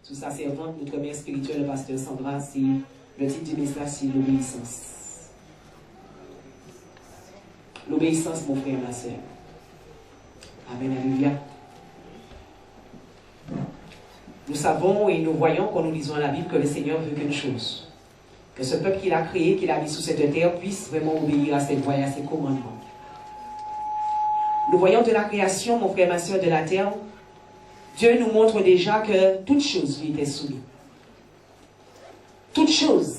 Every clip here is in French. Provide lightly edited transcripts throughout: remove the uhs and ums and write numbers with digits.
Sous sa servante, notre mère spirituelle, le pasteur Sandra, c'est le titre du message, c'est l'obéissance. L'obéissance, mon frère et ma soeur. Amen, alléluia. Nous savons et nous voyons quand nous lisons la Bible que le Seigneur veut qu'une chose. Que ce peuple qu'il a créé, qu'il a mis sous cette terre, puisse vraiment obéir à cette voie et à ses commandements. Nous voyons de la création, mon frère et ma soeur, de la terre, Dieu nous montre déjà que toute chose lui était soumise. Toute chose.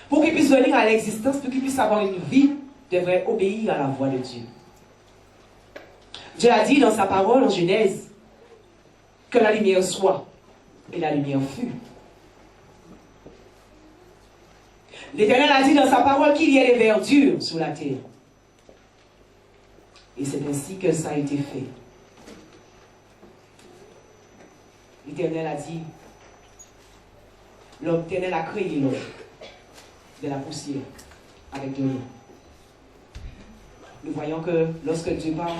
Pour qu'il puisse venir à l'existence, pour qu'il puisse avoir une vie, devrait obéir à la voix de Dieu. Dieu a dit dans sa parole en Genèse que la lumière soit, et la lumière fut. L'Éternel a dit dans sa parole qu'il y ait des verdures sur la terre. Et c'est ainsi que ça a été fait. L'Éternel a dit, l'Éternel a créé l'homme de la poussière avec de l'eau. Nous voyons que lorsque Dieu parle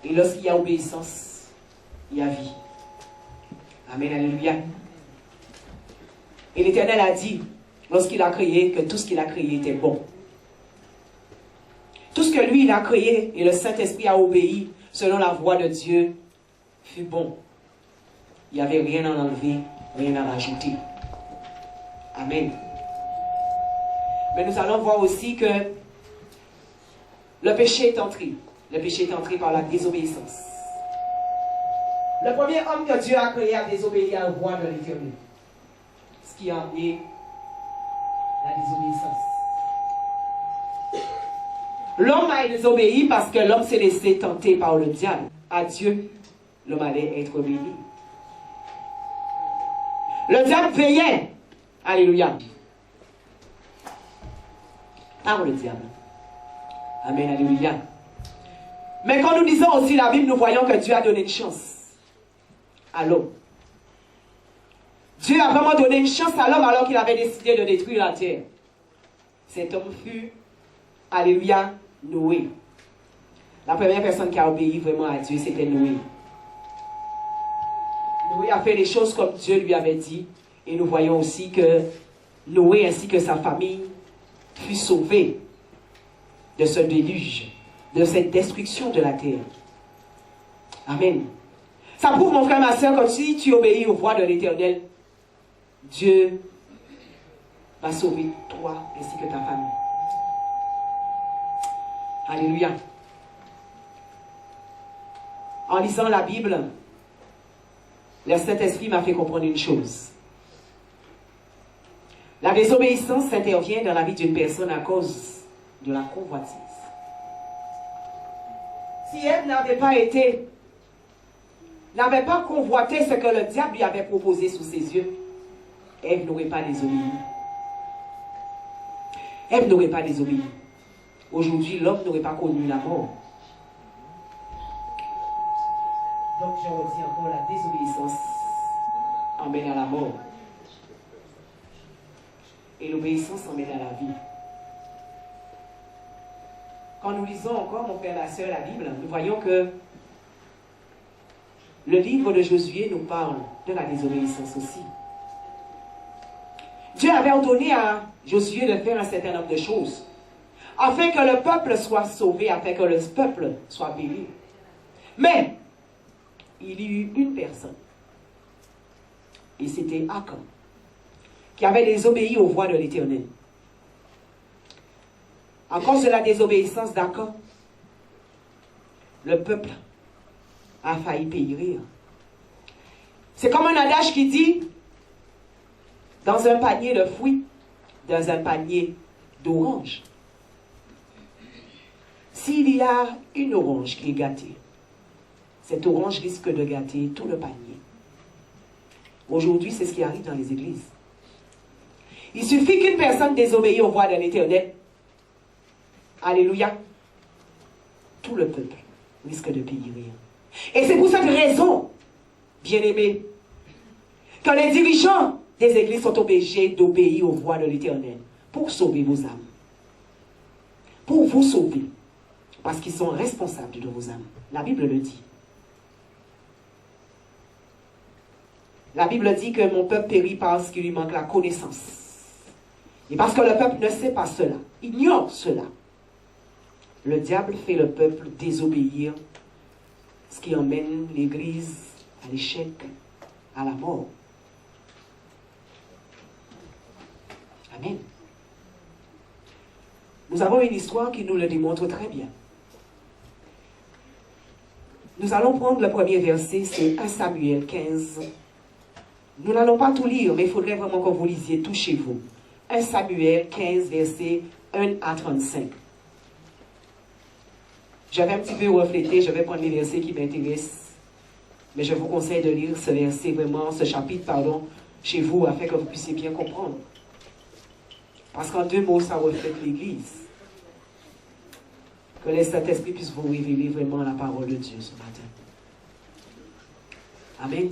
et lorsqu'il y a obéissance, il y a vie. Amen, alléluia. Et l'Éternel a dit, lorsqu'il a créé, que tout ce qu'il a créé était bon. Tout ce que lui, il a créé et le Saint-Esprit a obéi selon la voix de Dieu fut bon. Il n'y avait rien à enlever, rien à rajouter. Amen. Mais nous allons voir aussi que le péché est entré. Le péché est entré par la désobéissance. Le premier homme que Dieu a créé a désobéi à la voix de l'Éternel. Ce qui a amené la désobéissance. L'homme a désobéi parce que l'homme s'est laissé tenter par le diable. À Dieu, l'homme allait être béni. Le diable veillait. Alléluia. Par le diable. Amen, alléluia. Mais quand nous lisons aussi la Bible, nous voyons que Dieu a donné une chance à l'homme. Dieu a vraiment donné une chance à l'homme alors qu'il avait décidé de détruire la terre. Cet homme fut, alléluia, Noé. La première personne qui a obéi vraiment à Dieu, c'était Noé. Noé a fait les choses comme Dieu lui avait dit. Et nous voyons aussi que Noé ainsi que sa famille fut sauvés de ce déluge, de cette destruction de la terre. Amen. Ça prouve, mon frère, ma soeur, que si tu obéis aux voix de l'Éternel, Dieu va sauver toi ainsi que ta famille. Alléluia. En lisant la Bible, le Saint-Esprit m'a fait comprendre une chose. La désobéissance intervient dans la vie d'une personne à cause de la convoitise. Si Ève n'avait pas convoité ce que le diable lui avait proposé sous ses yeux, Ève n'aurait pas désobéi. Ève n'aurait pas désobéi. Aujourd'hui, l'homme n'aurait pas connu la mort. Donc, je redis encore, la désobéissance emmène à la mort. Et l'obéissance emmène à la vie. Quand nous lisons encore, mon frère, ma soeur, la Bible, nous voyons que le livre de Josué nous parle de la désobéissance aussi. Dieu avait ordonné à Josué de faire un certain nombre de choses afin que le peuple soit sauvé, afin que le peuple soit béni. Mais il y eut une personne, et c'était Achan, qui avait désobéi aux voix de l'Éternel. À cause de la désobéissance d'Achan, le peuple a failli périr. C'est comme un adage qui dit, dans un panier de fruits, dans un panier d'oranges, s'il y a une orange qui est gâtée, cette orange risque de gâter tout le panier. Aujourd'hui, c'est ce qui arrive dans les églises. Il suffit qu'une personne désobéisse aux voix de l'Éternel. Alléluia. Tout le peuple risque de périr. Et c'est pour cette raison, bien-aimés, que les dirigeants des églises sont obligés d'obéir aux voix de l'Éternel pour sauver vos âmes. Pour vous sauver. Parce qu'ils sont responsables de vos âmes. La Bible le dit. La Bible dit que mon peuple périt parce qu'il lui manque la connaissance. Et parce que le peuple ne sait pas cela, ignore cela. Le diable fait le peuple désobéir, ce qui emmène l'Église à l'échec, à la mort. Amen. Nous avons une histoire qui nous le démontre très bien. Nous allons prendre le premier verset, c'est 1 Samuel 15. Nous n'allons pas tout lire, mais il faudrait vraiment que vous lisiez tout chez vous. 1 Samuel 15, versets 1 à 35. J'avais un petit peu reflété, je vais prendre les versets qui m'intéressent. Mais je vous conseille de lire ce verset, vraiment, ce chapitre, pardon, chez vous, afin que vous puissiez bien comprendre. Parce qu'en 2 mots, ça reflète l'Église. Que le Saint-Esprit puisse vous révéler vraiment la parole de Dieu ce matin. Amen.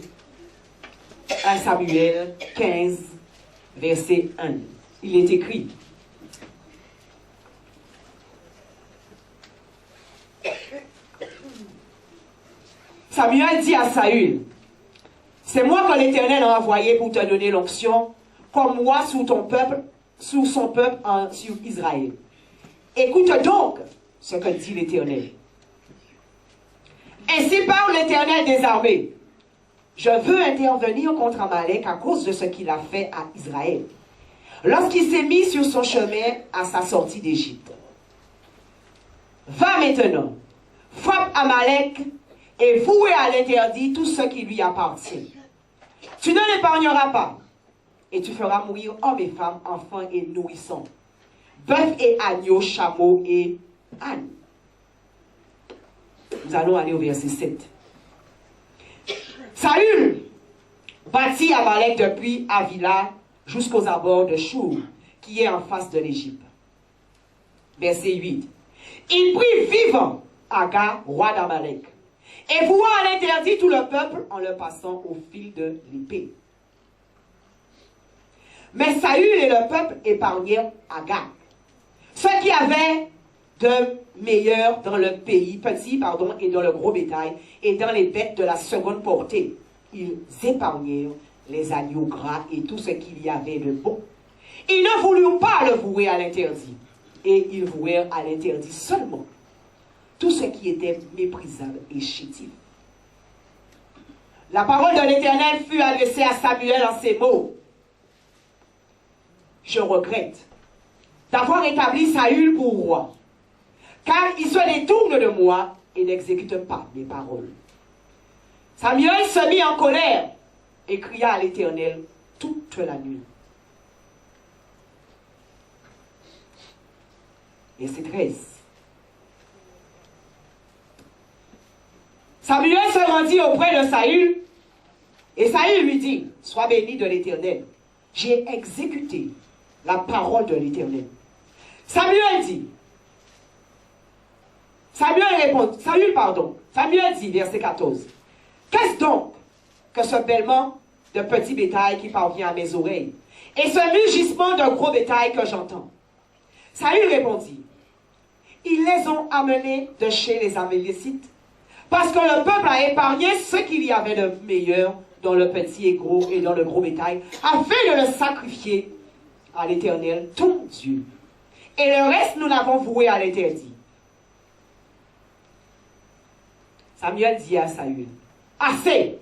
1 Samuel 15, verset 1. Il est écrit. Samuel dit à Saül, c'est moi que l'Éternel a envoyé pour te donner l'onction, comme moi sous ton peuple, sous son peuple sur Israël. Écoute donc ce que dit l'Éternel. Ainsi parle l'Éternel des armées. Je veux intervenir contre Amalek à cause de ce qu'il a fait à Israël, lorsqu'il s'est mis sur son chemin à sa sortie d'Égypte. Va maintenant, frappe Amalek et vouez à l'interdit tout ce qui lui appartient. Tu ne l'épargneras pas, et tu feras mourir hommes et femmes, enfants et nourrissons, bœufs et agneaux, chameaux et ânes. Nous allons aller au verset 7. Saül bâtit Amalek depuis Avila jusqu'aux abords de Chour, qui est en face de l'Égypte. Verset 8. Il prit vivant Aga, roi d'Amalek, et voua à l'interdit tout le peuple en le passant au fil de l'épée. Mais Saül et le peuple épargnèrent Aga, ce qui avait de meilleur dans le pays, petit, pardon, et dans le gros bétail, et dans les bêtes de la seconde portée. Ils épargnèrent les agneaux gras et tout ce qu'il y avait de bon. Ils ne voulurent pas le vouer à l'interdit, et ils vouèrent à l'interdit seulement tout ce qui était méprisable et chétif. La parole de l'Éternel fut adressée à Samuel en ces mots. Je regrette d'avoir établi Saül pour roi, car il se détourne de moi et n'exécute pas mes paroles. Samuel se mit en colère et cria à l'Éternel toute la nuit. Verset 13. Samuel se rendit auprès de Saül, et Saül lui dit, sois béni de l'Éternel. J'ai exécuté la parole de l'Éternel. Samuel dit, Samuel dit, verset 14, qu'est-ce donc que ce bêlement de petit bétail qui parvient à mes oreilles, et ce mugissement de gros bétail que j'entends? Saül répondit, ils les ont amenés de chez les Amalécites, parce que le peuple a épargné ce qu'il y avait de meilleur dans le petit et dans le gros bétail, afin de le sacrifier à l'Éternel, ton Dieu. Et le reste, nous l'avons voué à l'interdit. Samuel dit à Saül, assez,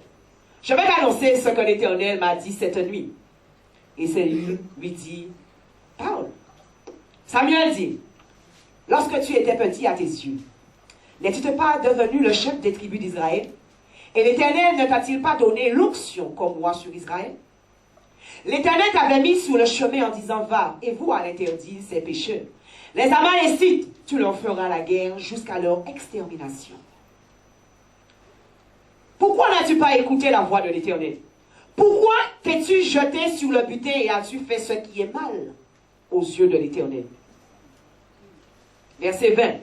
je vais t'annoncer ce que l'Éternel m'a dit cette nuit. Et Saül lui dit, parle. Samuel dit, lorsque tu étais petit à tes yeux, n'es-tu pas devenu le chef des tribus d'Israël? Et l'Éternel ne t'a-t-il pas donné l'onction comme moi sur Israël? L'Éternel t'avait mis sur le chemin en disant, va, et vous à l'interdit ces pécheurs. Les Amalécites, tu leur feras la guerre jusqu'à leur extermination. Pourquoi n'as-tu pas écouté la voix de l'Éternel? Pourquoi t'es-tu jeté sur le butin et as-tu fait ce qui est mal aux yeux de l'Éternel? Verset 20.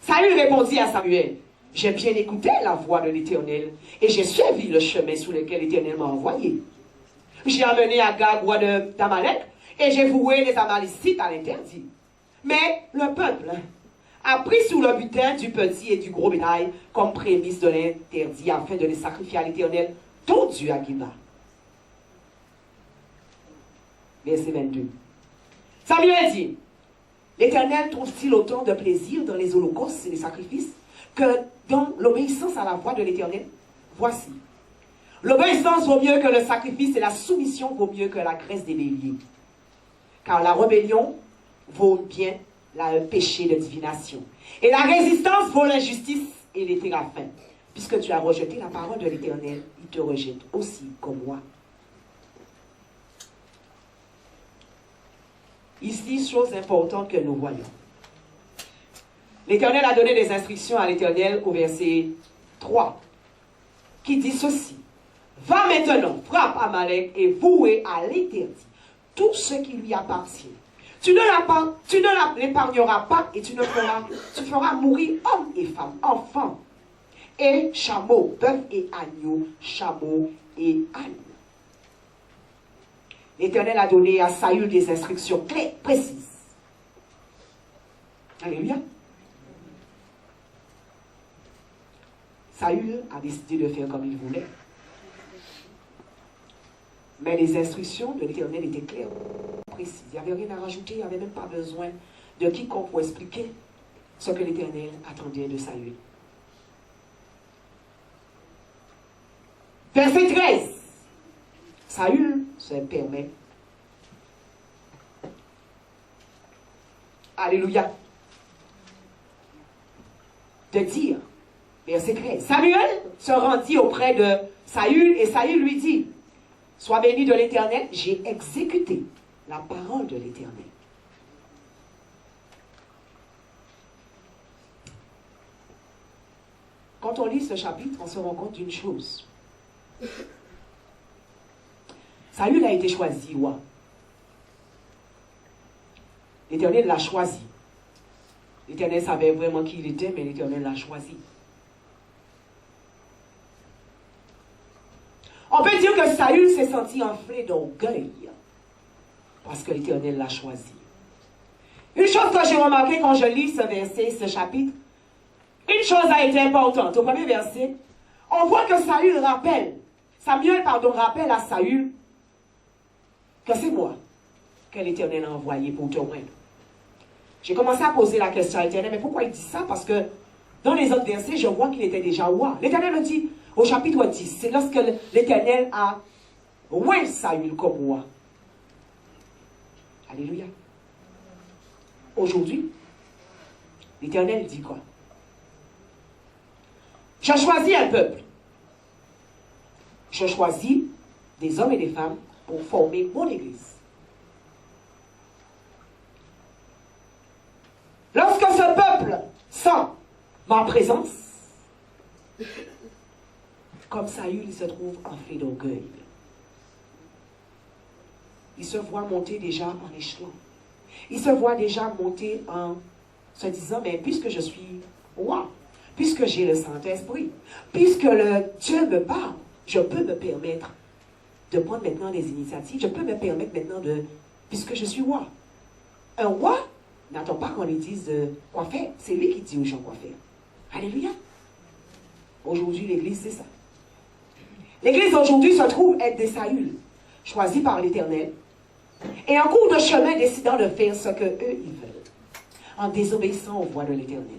Saül répondit à Samuel, j'ai bien écouté la voix de l'Éternel et j'ai suivi le chemin sur lequel l'Éternel m'a envoyé. J'ai amené Agag, roi d'Amalek, et j'ai voué les Amalécites à l'interdit. Mais le peuple a pris sur le butin du petit et du gros bétail comme prémisse de l'interdit afin de les sacrifier à l'Éternel, ton Dieu à Giba. Verset 22. Samuel dit, l'Éternel trouve-t-il autant de plaisir dans les holocaustes et les sacrifices que dans l'obéissance à la voix de l'Éternel? Voici. L'obéissance vaut mieux que le sacrifice et la soumission vaut mieux que la graisse des béliers. Car la rébellion vaut bien le péché de divination. Et la résistance vaut l'injustice et les téraphins. Puisque tu as rejeté la parole de l'Éternel, il te rejette aussi comme moi. Ici, chose importante que nous voyons. L'Éternel a donné des instructions à l'Éternel au verset 3, qui dit ceci. Va maintenant, frappe Amalek et vouez à l'Éternel tout ce qui lui appartient. Tu ne l'épargneras pas et tu feras mourir hommes et femmes, enfants, et chameaux, bœufs et agneaux, chameaux et ânes. L'Éternel a donné à Saül des instructions claires, précises. Alléluia. Saül a décidé de faire comme il voulait. Mais les instructions de l'Éternel étaient claires, précises. Il n'y avait rien à rajouter, il n'y avait même pas besoin de quiconque pour expliquer ce que l'Éternel attendait de Saül. Verset 13. Saül se permet. Alléluia. De dire, verset 13. Samuel se rendit auprès de Saül et Saül lui dit, sois béni de l'Éternel, j'ai exécuté la parole de l'Éternel. Quand on lit ce chapitre, on se rend compte d'une chose. Saül a été choisi roi. L'Éternel l'a choisi. L'Éternel savait vraiment qui il était, mais l'Éternel l'a choisi. On peut dire que Saül s'est senti enflé d'orgueil parce que l'Éternel l'a choisi. Une chose que j'ai remarqué quand je lis ce verset, ce chapitre, une chose a été importante. Au premier verset, on voit que Samuel rappelle à Saül que c'est moi que l'Éternel a envoyé pour te oindre. J'ai commencé à poser la question à l'Éternel, mais pourquoi il dit ça? Parce que dans les autres versets, je vois qu'il était déjà roi. L'Éternel me dit, au chapitre 10, c'est lorsque l'Éternel a oint Saül comme roi. Alléluia. Aujourd'hui, l'Éternel dit quoi? Je choisis un peuple. Je choisis des hommes et des femmes pour former mon Église. Lorsque ce peuple sent ma présence, comme Saül, il se trouve enflé d'orgueil. Il se voit monter déjà en échelon. Il se voit déjà monter en se disant, mais puisque je suis roi, puisque j'ai le Saint-Esprit, puisque le Dieu me parle, je peux me permettre de prendre maintenant des initiatives, je peux me permettre maintenant de, puisque je suis roi. Un roi n'attend pas qu'on lui dise quoi faire, c'est lui qui dit aux gens quoi faire. Alléluia. Aujourd'hui, l'Église, c'est ça. L'Église aujourd'hui se trouve être des Saül, choisis par l'Éternel, et en cours de chemin décidant de faire ce que eux ils veulent, en désobéissant aux voix de l'Éternel.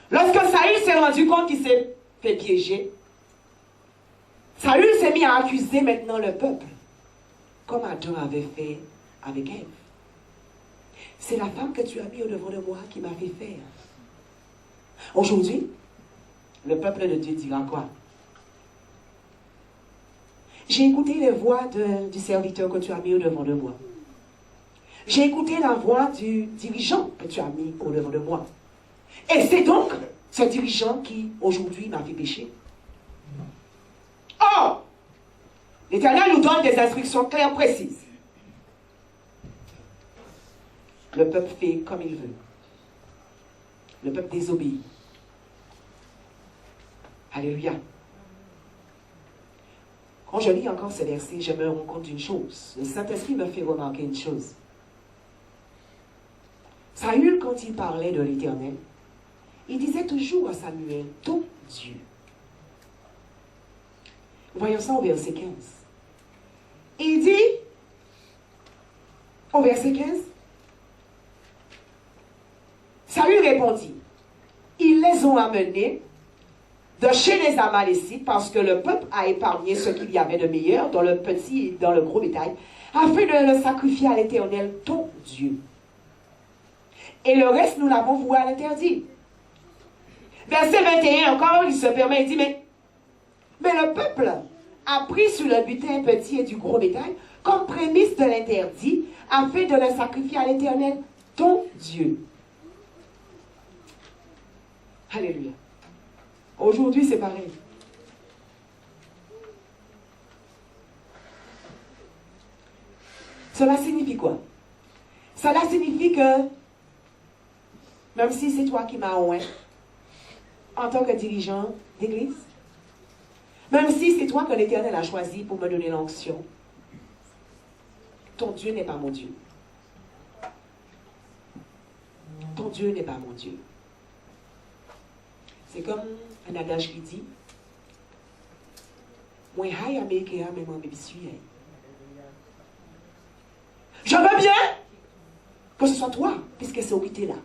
Lorsque Saül s'est rendu compte qu'il s'est fait piéger, Saül s'est mis à accuser maintenant le peuple, comme Adam avait fait avec Ève. C'est la femme que tu as mis au-devant de moi qui m'a fait faire. Aujourd'hui, le peuple de Dieu dira quoi? J'ai écouté les voix du serviteur que tu as mis au-devant de moi. J'ai écouté la voix du dirigeant que tu as mis au-devant de moi. Et c'est donc ce dirigeant qui, aujourd'hui, m'a fait pécher. L'Éternel nous donne des instructions claires, précises. Le peuple fait comme il veut. Le peuple désobéit. Alléluia. Quand je lis encore ces versets, je me rends compte d'une chose. Le Saint-Esprit me fait remarquer une chose. Saül, quand il parlait de l'Éternel, il disait toujours à Samuel, ton Dieu. Voyons ça au verset 15. Il dit, au verset 15, Saül répondit, ils les ont amenés de chez les Amalécites parce que le peuple a épargné ce qu'il y avait de meilleur dans le petit et dans le gros bétail, afin de le sacrifier à l'Éternel, ton Dieu. Et le reste, nous l'avons voué à l'interdit. Verset 21, encore, il se permet, il dit, mais le peuple a pris sur le butin petit et du gros bétail comme prémisse de l'interdit, afin de le sacrifier à l'Éternel, ton Dieu. Alléluia. Aujourd'hui, c'est pareil. Cela signifie quoi? Cela signifie que, même si c'est toi qui m'as oint, en tant que dirigeant d'église, même si c'est toi que l'Éternel a choisi pour me donner l'onction, ton Dieu n'est pas mon Dieu. Ton Dieu n'est pas mon Dieu. C'est comme un adage qui dit, je veux bien que ce soit toi, puisque c'est où tu es là,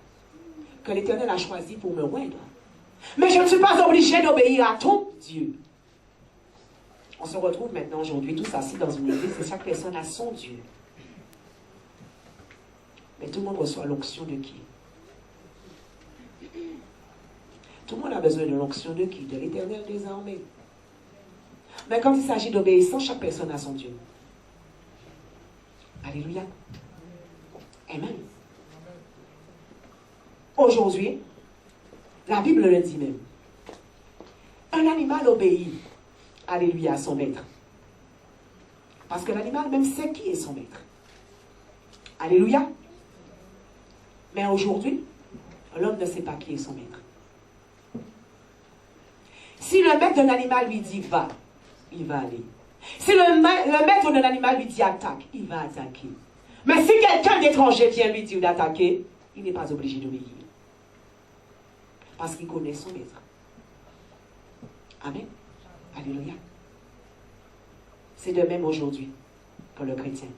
que l'Éternel a choisi pour me oindre. Mais je ne suis pas obligé d'obéir à ton Dieu. On se retrouve maintenant aujourd'hui tous assis dans une église et chaque personne a son Dieu. Mais tout le monde reçoit l'onction de qui? Tout le monde a besoin de l'onction de qui? De l'Éternel des armées. Mais quand il s'agit d'obéissance, chaque personne a son Dieu. Alléluia. Amen. Aujourd'hui, la Bible le dit même. Un animal obéit, alléluia, à son maître. Parce que l'animal même sait qui est son maître. Alléluia. Mais aujourd'hui, l'homme ne sait pas qui est son maître. Si le maître d'un animal lui dit va, il va aller. Si le maître d'un animal lui dit attaque, il va attaquer. Mais si quelqu'un d'étranger vient lui dire d'attaquer, il n'est pas obligé d'obéir. Parce qu'il connaît son maître. Amen. Alléluia. C'est de même aujourd'hui pour le chrétien.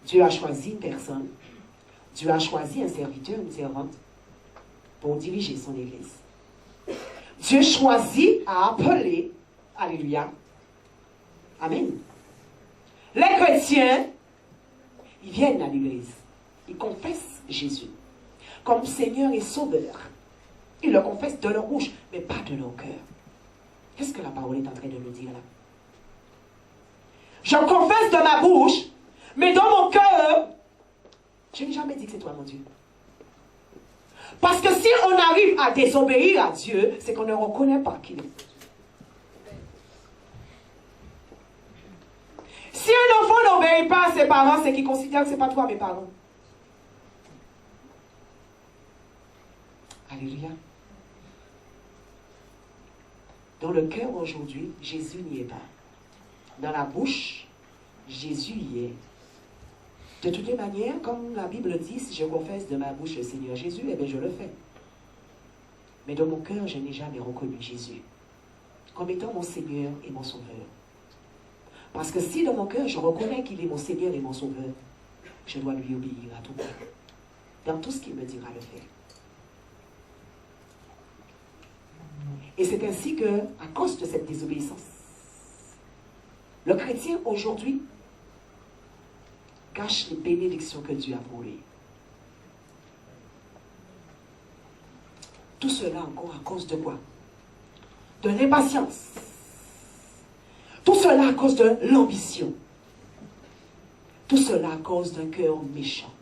Dieu a choisi une personne. Dieu a choisi un serviteur, une servante pour diriger son église. Dieu choisit à appeler, alléluia, amen. Les chrétiens, ils viennent à l'église, ils confessent Jésus comme Seigneur et Sauveur. Ils le confessent de leur bouche, mais pas de leur cœur. Qu'est-ce que la parole est en train de nous dire là? Je confesse de ma bouche, mais dans mon cœur, je n'ai jamais dit que c'est toi mon Dieu. Parce que si on arrive à désobéir à Dieu, c'est qu'on ne reconnaît pas qu'il est. Si un enfant n'obéit pas à ses parents, c'est qu'il considère que ce n'est pas toi mes parents. Alléluia. Dans le cœur aujourd'hui, Jésus n'y est pas. Dans la bouche, Jésus y est. De toutes les manières, comme la Bible dit, si je confesse de ma bouche le Seigneur Jésus, eh bien je le fais. Mais dans mon cœur, je n'ai jamais reconnu Jésus comme étant mon Seigneur et mon Sauveur. Parce que si dans mon cœur, je reconnais qu'il est mon Seigneur et mon Sauveur, je dois lui obéir à tout moment, dans tout ce qu'il me dira de faire. Et c'est ainsi que, à cause de cette désobéissance, le chrétien aujourd'hui cache les bénédictions que Dieu a pour lui. Tout cela encore à cause de quoi? De l'impatience. Tout cela à cause de l'ambition. Tout cela à cause d'un cœur méchant.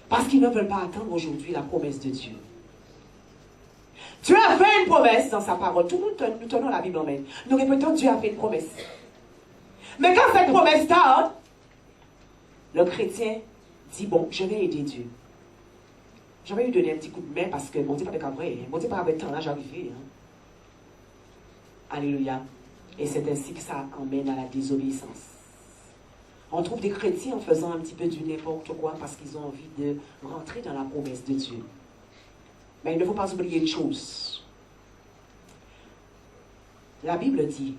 Parce qu'ils ne veulent pas attendre aujourd'hui la promesse de Dieu. Dieu a fait une promesse dans sa parole. Tout le monde, nous tenons la Bible en main. Nous répétons, Dieu a fait une promesse. Mais quand cette promesse tarde, le chrétien dit, bon, je vais aider Dieu. Je vais lui donner un petit coup de main parce que mon Dieu pas avec vrai. Mon Dieu pas avec temps là, j'arrive. Alléluia. Et c'est ainsi que ça emmène à la désobéissance. On trouve des chrétiens en faisant un petit peu du n'importe quoi parce qu'ils ont envie de rentrer dans la promesse de Dieu. Mais il ne faut pas oublier une chose. La Bible dit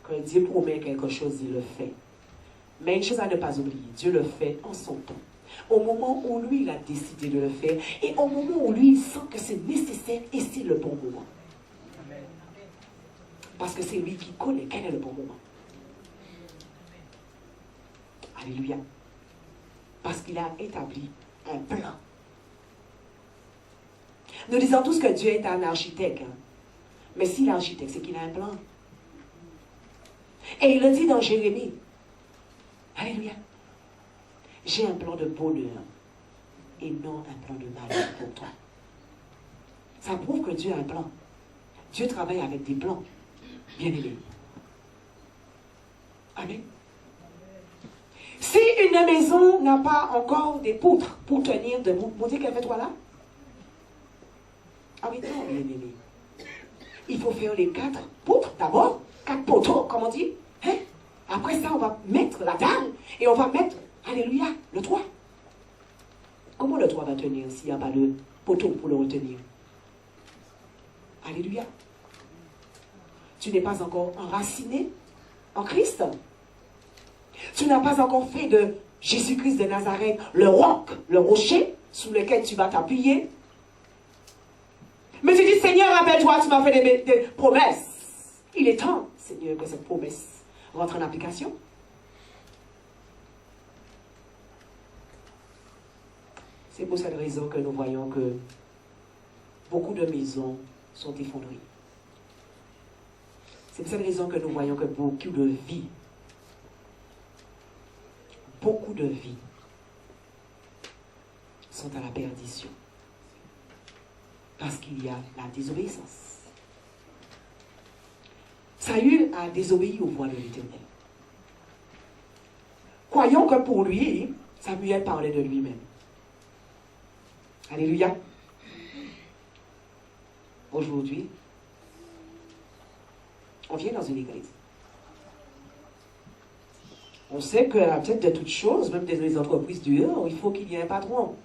que Dieu promet quelque chose, il le fait. Mais une chose à ne pas oublier, Dieu le fait en son temps. Au moment où lui, il a décidé de le faire et au moment où lui, il sent que c'est nécessaire et c'est le bon moment. Parce que c'est lui qui connaît quel est le bon moment. Alléluia. Parce qu'il a établi un plan. Nous disons tous que Dieu est un architecte. Hein? Mais s'il est architecte, c'est qu'il a un plan. Et il le dit dans Jérémie. Alléluia. J'ai un plan de bonheur et non un plan de malheur pour toi. Ça prouve que Dieu a un plan. Dieu travaille avec des plans. Bien aimé. Amen. Si une maison n'a pas encore des poutres pour tenir debout, vous dites qu'elle fait toi là? Ah oui, non, bien aimé. Il faut faire les 4 poutres d'abord, 4 poteaux, comme on dit. Hein? Après ça, on va mettre la dalle et on va mettre, alléluia, le toit. Comment le toit va tenir s'il n'y a pas de poteau pour le retenir? Alléluia. Tu n'es pas encore enraciné en Christ. Tu n'as pas encore fait de Jésus-Christ de Nazareth le roc, le rocher sur lequel tu vas t'appuyer. Mais tu dis, Seigneur, rappelle-toi, tu m'as fait des promesses. Il est temps, Seigneur, que cette promesse rentre en application. C'est pour cette raison que nous voyons que beaucoup de maisons sont effondrées. C'est pour cette raison que nous voyons que beaucoup de vies sont à la perdition. Parce qu'il y a la désobéissance. Saül a désobéi aux voix de l'Éternel. Croyons que pour lui, Samuel parlait de lui-même. Alléluia. Aujourd'hui, on vient dans une église. On sait qu'à la tête de toutes choses, même dans les entreprises dures, il faut qu'il y ait un patron.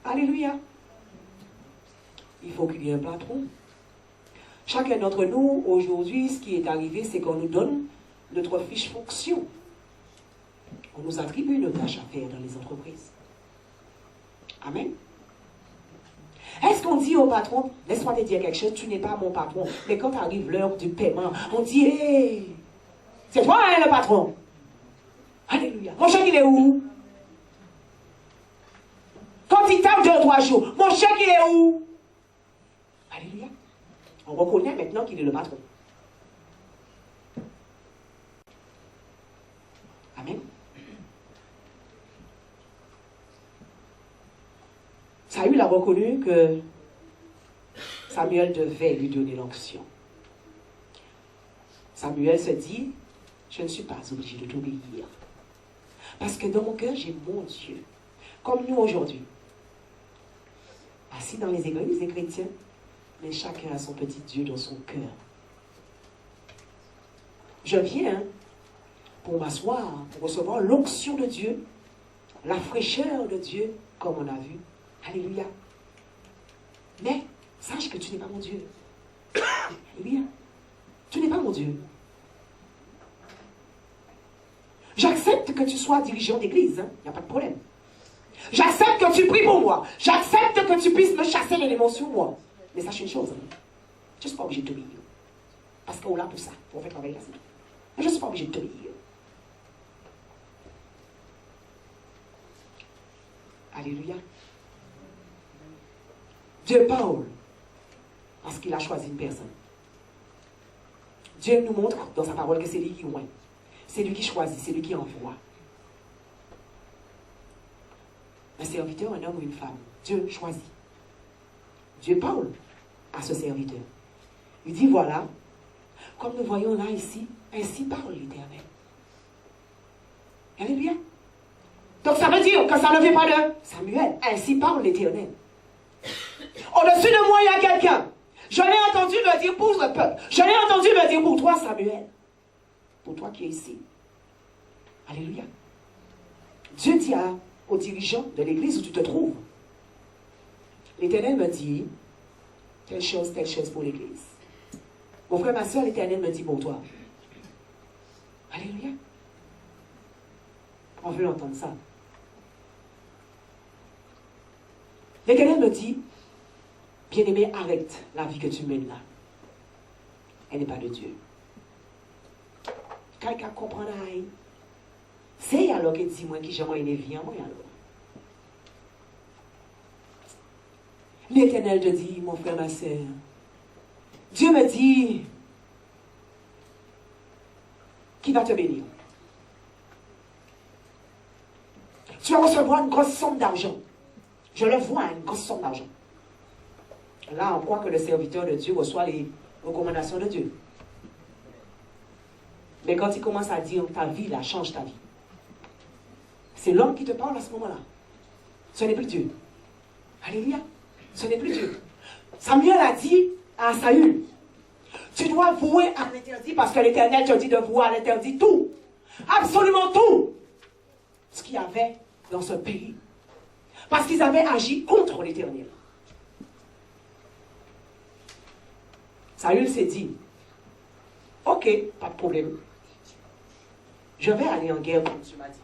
Alléluia. Il faut qu'il y ait un patron. Chacun d'entre nous, aujourd'hui, ce qui est arrivé, c'est qu'on nous donne notre fiche fonction. On nous attribue nos tâches à faire dans les entreprises. Amen. Est-ce qu'on dit au patron, laisse-moi te dire quelque chose, tu n'es pas mon patron. Mais quand arrive l'heure du paiement, on dit, hé, c'est toi hein, le patron. Alléluia. Mon chèque, il est où? Quand il tape 2 ou 3 jours, mon chèque, il est où? Alléluia. On reconnaît maintenant qu'il est le patron. Amen. Saül a reconnu que Samuel devait lui donner l'onction. Samuel se dit, je ne suis pas obligé de t'obéir. Parce que dans mon cœur, j'ai mon Dieu. Comme nous aujourd'hui. Assis dans les églises, les chrétiens, mais chacun a son petit Dieu dans son cœur. Je viens pour m'asseoir, pour recevoir l'onction de Dieu, la fraîcheur de Dieu, comme on a vu. Alléluia. Mais, sache que tu n'es pas mon Dieu. Alléluia. Tu n'es pas mon Dieu. J'accepte que tu sois dirigeant d'église, il n'y a pas de problème. J'accepte que tu pries pour moi. J'accepte que tu puisses me chasser les démons sur moi. Mais sache une chose, je ne suis pas obligé de t'obéir. Parce qu'on l'a pour ça, pour faire travailler la semaine. Mais je ne suis pas obligé de t'obéir. Alléluia. Dieu parle parce qu'il a choisi une personne. Dieu nous montre dans sa parole que c'est lui qui oint. C'est lui qui choisit, c'est lui qui envoie. Un serviteur, un homme ou une femme. Dieu choisit. Dieu parle. à ce serviteur. Il dit, voilà, comme nous voyons là, ici, ainsi parle l'Éternel. Alléluia. Donc ça veut dire que ça ne vient pas de Samuel. Ainsi parle l'Éternel. Au-dessus de moi, il y a quelqu'un. Je l'ai entendu me dire pour le peuple. Je l'ai entendu me dire pour toi, Samuel. Pour toi qui es ici. Alléluia. Dieu dit aux dirigeants de l'église où tu te trouves. L'Éternel me dit telle chose pour l'église. Mon frère, ma soeur, l'Éternel me dit pour toi. Alléluia. On veut entendre ça. L'Éternel me dit, bien-aimé, arrête la vie que tu mènes là. Elle n'est pas de Dieu. Quelqu'un comprend là. C'est alors qu'il dit, moi, qui j'ai moi, il est bien, moi, alors. L'Éternel te dit, mon frère, ma soeur, Dieu me dit qu'il va te bénir. Tu vas recevoir une grosse somme d'argent. Je le vois, une grosse somme d'argent. Là, on croit que le serviteur de Dieu reçoit les recommandations de Dieu. Mais quand il commence à dire ta vie, là, change ta vie. C'est l'homme qui te parle à ce moment-là. Ce n'est plus Dieu. Alléluia. Ce n'est plus Dieu. Samuel a dit à Saül, tu dois vouer à l'interdit parce que l'Éternel te dit de vouer à l'interdit tout. Absolument tout. Ce qu'il y avait dans ce pays. Parce qu'ils avaient agi contre l'Éternel. Saül s'est dit, ok, pas de problème. Je vais aller en guerre comme tu m'as dit.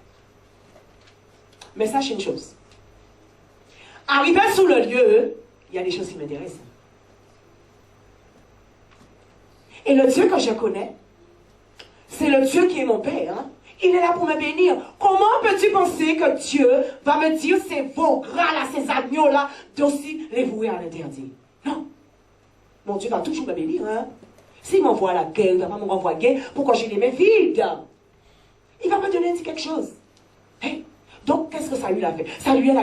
Mais sache une chose. Arrivé sous le lieu, il y a des choses qui m'intéressent. Et le Dieu que je connais, c'est le Dieu qui est mon Père. Hein? Il est là pour me bénir. Comment peux-tu penser que Dieu va me dire ces veaux gras là, ces agneaux là, d'aussi les vouer à l'interdit? Non. Mon Dieu va toujours me bénir. Hein? S'il m'envoie à la guerre, il ne va pas me renvoyer pour que j'ai les mains vides. Il va me donner quelque chose. Hey. Donc, qu'est-ce que Saül a fait? Saül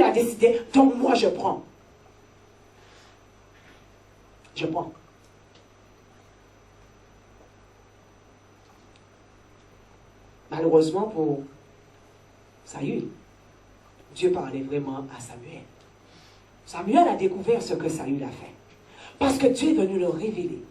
a décidé, donc moi je prends. Je prends. Malheureusement pour Saül, Dieu parlait vraiment à Samuel. Samuel a découvert ce que Saül a fait. Parce que Dieu est venu le révéler.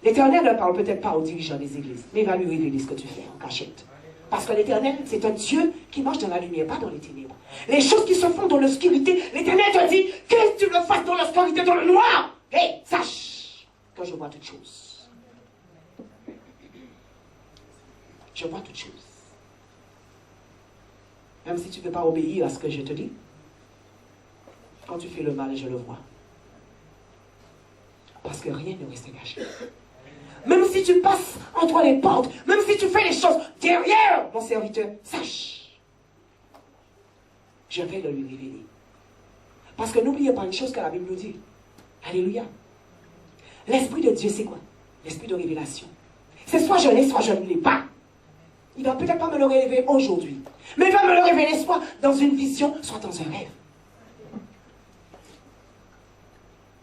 L'Éternel ne parle peut-être pas aux dirigeants des églises, mais il va lui révéler ce que tu fais en cachette. Parce que l'Éternel, c'est un Dieu qui marche dans la lumière, pas dans les ténèbres. Les choses qui se font dans l'obscurité, l'Éternel te dit que tu le fasses dans l'obscurité, dans le noir. Hé, sache que je vois toutes choses. Je vois toutes choses. Même si tu ne peux pas obéir à ce que je te dis, quand tu fais le mal, je le vois. Parce que rien ne reste caché. Même si tu passes entre les portes, même si tu fais les choses derrière mon serviteur, sache, je vais le lui révéler. Parce que n'oubliez pas une chose que la Bible nous dit. Alléluia. L'Esprit de Dieu, c'est quoi? L'Esprit de révélation. C'est soit je l'ai, soit je ne l'ai pas. Il ne va peut-être pas me le révéler aujourd'hui. Mais il va me le révéler soit dans une vision, soit dans un rêve.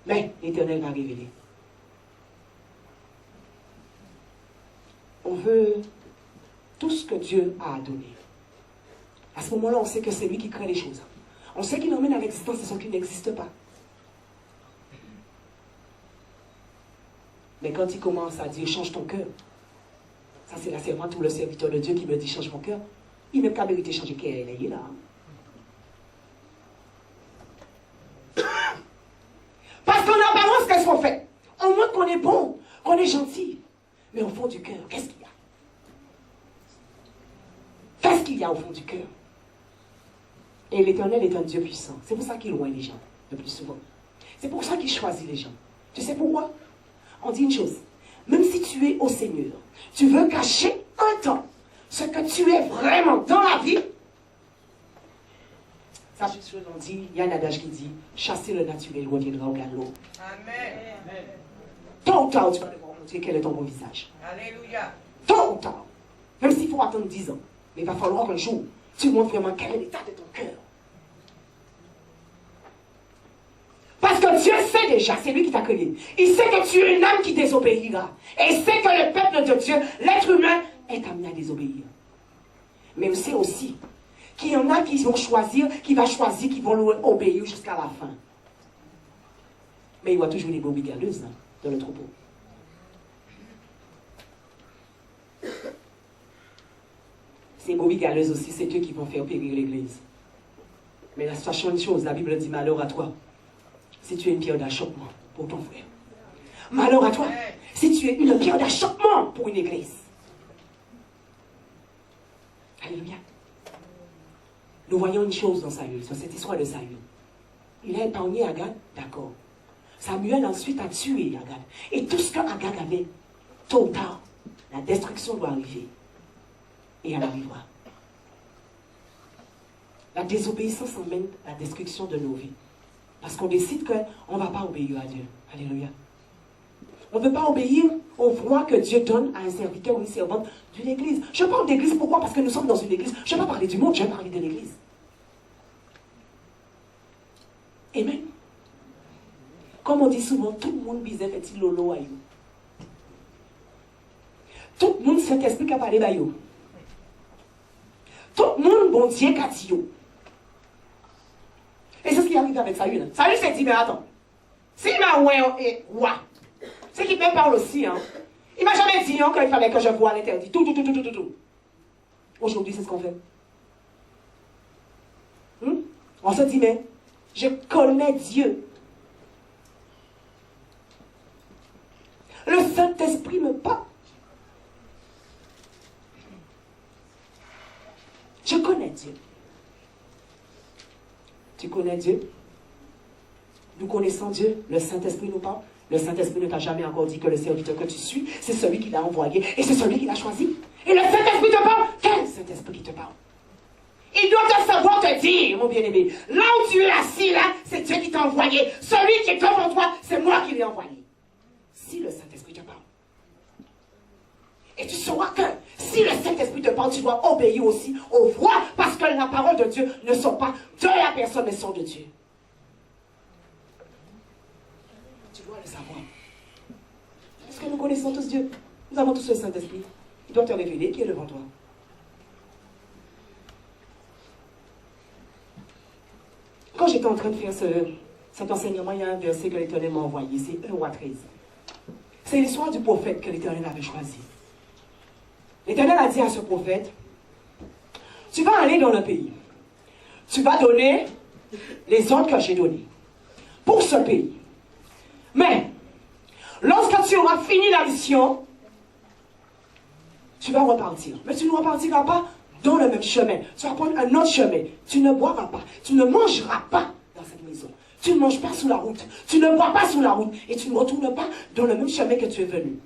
Mais l'Éternel va révéler. On veut tout ce que Dieu a donné. À ce moment-là, on sait que c'est lui qui crée les choses. On sait qu'il emmène à l'existence ce qui n'existe pas. Mais quand il commence à dire change ton cœur, ça c'est la servante ou le serviteur de Dieu qui me dit change mon cœur, il n'a qu'à mériter changer cœur, il est là. Parce qu'en apparence, qu'est-ce qu'on fait? On montre qu'on est bon, qu'on est gentil. Mais au fond du cœur, qu'est-ce qu'il y a? Qu'est-ce qu'il y a au fond du cœur? Et l'Éternel est un Dieu puissant. C'est pour ça qu'il loin les gens, le plus souvent. C'est pour ça qu'il choisit les gens. Tu sais pourquoi? On dit une chose. Même si tu es au Seigneur, tu veux cacher un temps ce que tu es vraiment dans la vie. Ça, on dit, il y a un adage qui dit, chasser le naturel reviendra au galop. Amen. Tôt ou tard, tu vas devoir montrer quel est ton bon visage. Alléluia. Tôt ou tard. Même s'il faut attendre 10 ans. Mais il va falloir qu'un jour, tu montres vraiment quel est l'état de ton cœur. que Dieu sait déjà, c'est lui qui t'a créé. Il sait que tu es une âme qui désobéira. Et il sait que le peuple de Dieu, l'être humain, est amené à désobéir. Mais il sait aussi qu'il y en a qui vont choisir, qui vont obéir jusqu'à la fin. Mais il y aura toujours des brebis galeuses dans le troupeau. Ces brebis galeuses aussi, c'est eux qui vont faire périr l'église. Mais sachant une chose, la Bible dit malheur à toi si tu es une pierre d'achoppement pour ton frère. Malheur à toi si tu es une pierre d'achoppement pour une église. Alléluia. Nous voyons une chose dans Saül, dans cette histoire de Saül. Il a épargné Agag, d'accord. Samuel ensuite a tué Agag. Et tout ce que Agag avait, tôt ou tard, la destruction doit arriver. Et elle arrivera. La désobéissance emmène la destruction de nos vies. Parce qu'on décide qu'on ne va pas obéir à Dieu. Alléluia. On ne veut pas obéir aux voix que Dieu donne à un serviteur ou une servante d'une église. Je parle d'église, pourquoi? Parce que nous sommes dans une église. Je ne vais pas parler du monde, je vais parler de l'église. Amen. Comme on dit souvent, tout le monde bisait fait-il lolo à you. Tout le monde Saint-Esprit qui a parlé à you. Tout le monde, bon Dieu, qu'a dit yo. Et c'est ce qui arrive avec Saül. Saül s'est dit, mais attends, s'il m'a roi, c'est qu'il me parle aussi. Hein. Il ne m'a jamais dit hein, qu'il fallait que je voie l'interdit. Tout. Aujourd'hui, c'est ce qu'on fait. On se dit, mais je connais Dieu. Le Saint-Esprit me parle. Je connais Dieu. Tu connais Dieu? Nous connaissons Dieu. Le Saint-Esprit nous parle. Le Saint-Esprit ne t'a jamais encore dit que le serviteur que tu suis, c'est celui qui l'a envoyé et c'est celui qui l'a choisi. Et le Saint-Esprit te parle. Quel Saint-Esprit qui te parle? Il doit te savoir te dire, mon bien-aimé, là où tu es assis, là, c'est Dieu qui t'a envoyé. Celui qui est devant toi, c'est moi qui l'ai envoyé. Si le Saint-Esprit te parle. Et tu sauras que si le Saint-Esprit te parle, tu dois obéir aussi aux voix, parce que la parole de Dieu ne sont pas de la personne, mais sont de Dieu. Tu dois le savoir. Parce que nous connaissons tous Dieu. Nous avons tous le Saint-Esprit. Il doit te révéler qui est devant toi. Quand j'étais en train de faire cet enseignement, il y a un verset que l'Éternel m'a envoyé. C'est 1 roi 13. C'est l'histoire du prophète que l'Éternel avait choisi. L'Éternel a dit à ce prophète, tu vas aller dans le pays. Tu vas donner les ordres que j'ai donnés pour ce pays. Mais, lorsque tu auras fini la mission, tu vas repartir. Mais tu ne repartiras pas dans le même chemin. Tu vas prendre un autre chemin. Tu ne boiras pas. Tu ne mangeras pas dans cette maison. Tu ne manges pas sous la route. Tu ne bois pas sous la route. Et tu ne retournes pas dans le même chemin que tu es venu.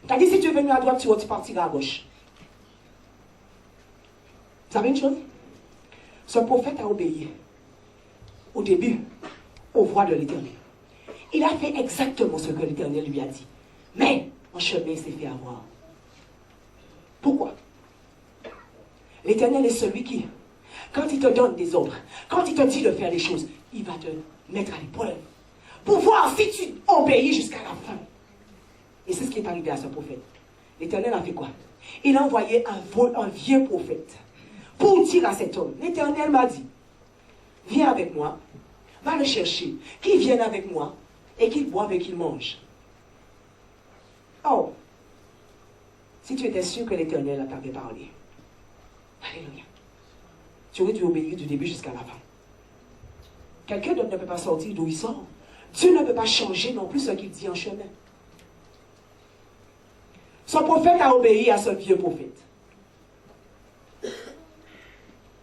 C'est-à-dire, si tu es venu à droite, tu partiras à gauche. Vous savez une chose? Ce prophète a obéi au début aux voix de l'Éternel. Il a fait exactement ce que l'Éternel lui a dit. Mais en chemin, il s'est fait avoir. Pourquoi? L'Éternel est celui qui, quand il te donne des ordres, quand il te dit de faire des choses, il va te mettre à l'épreuve pour voir si tu obéis jusqu'à la fin. Et c'est ce qui est arrivé à ce prophète. L'Éternel a fait quoi? Il a envoyé un vieux prophète pour dire à cet homme, l'Éternel m'a dit, viens avec moi, va le chercher, qu'il vienne avec moi et qu'il boive et qu'il mange. Oh, si tu étais sûr que l'Éternel t'avait parlé, alléluia, tu aurais dû obéir du début jusqu'à la fin. Quelqu'un d'autre ne peut pas sortir d'où il sort. Dieu ne peut pas changer non plus ce qu'il dit en chemin. Son prophète a obéi à ce vieux prophète.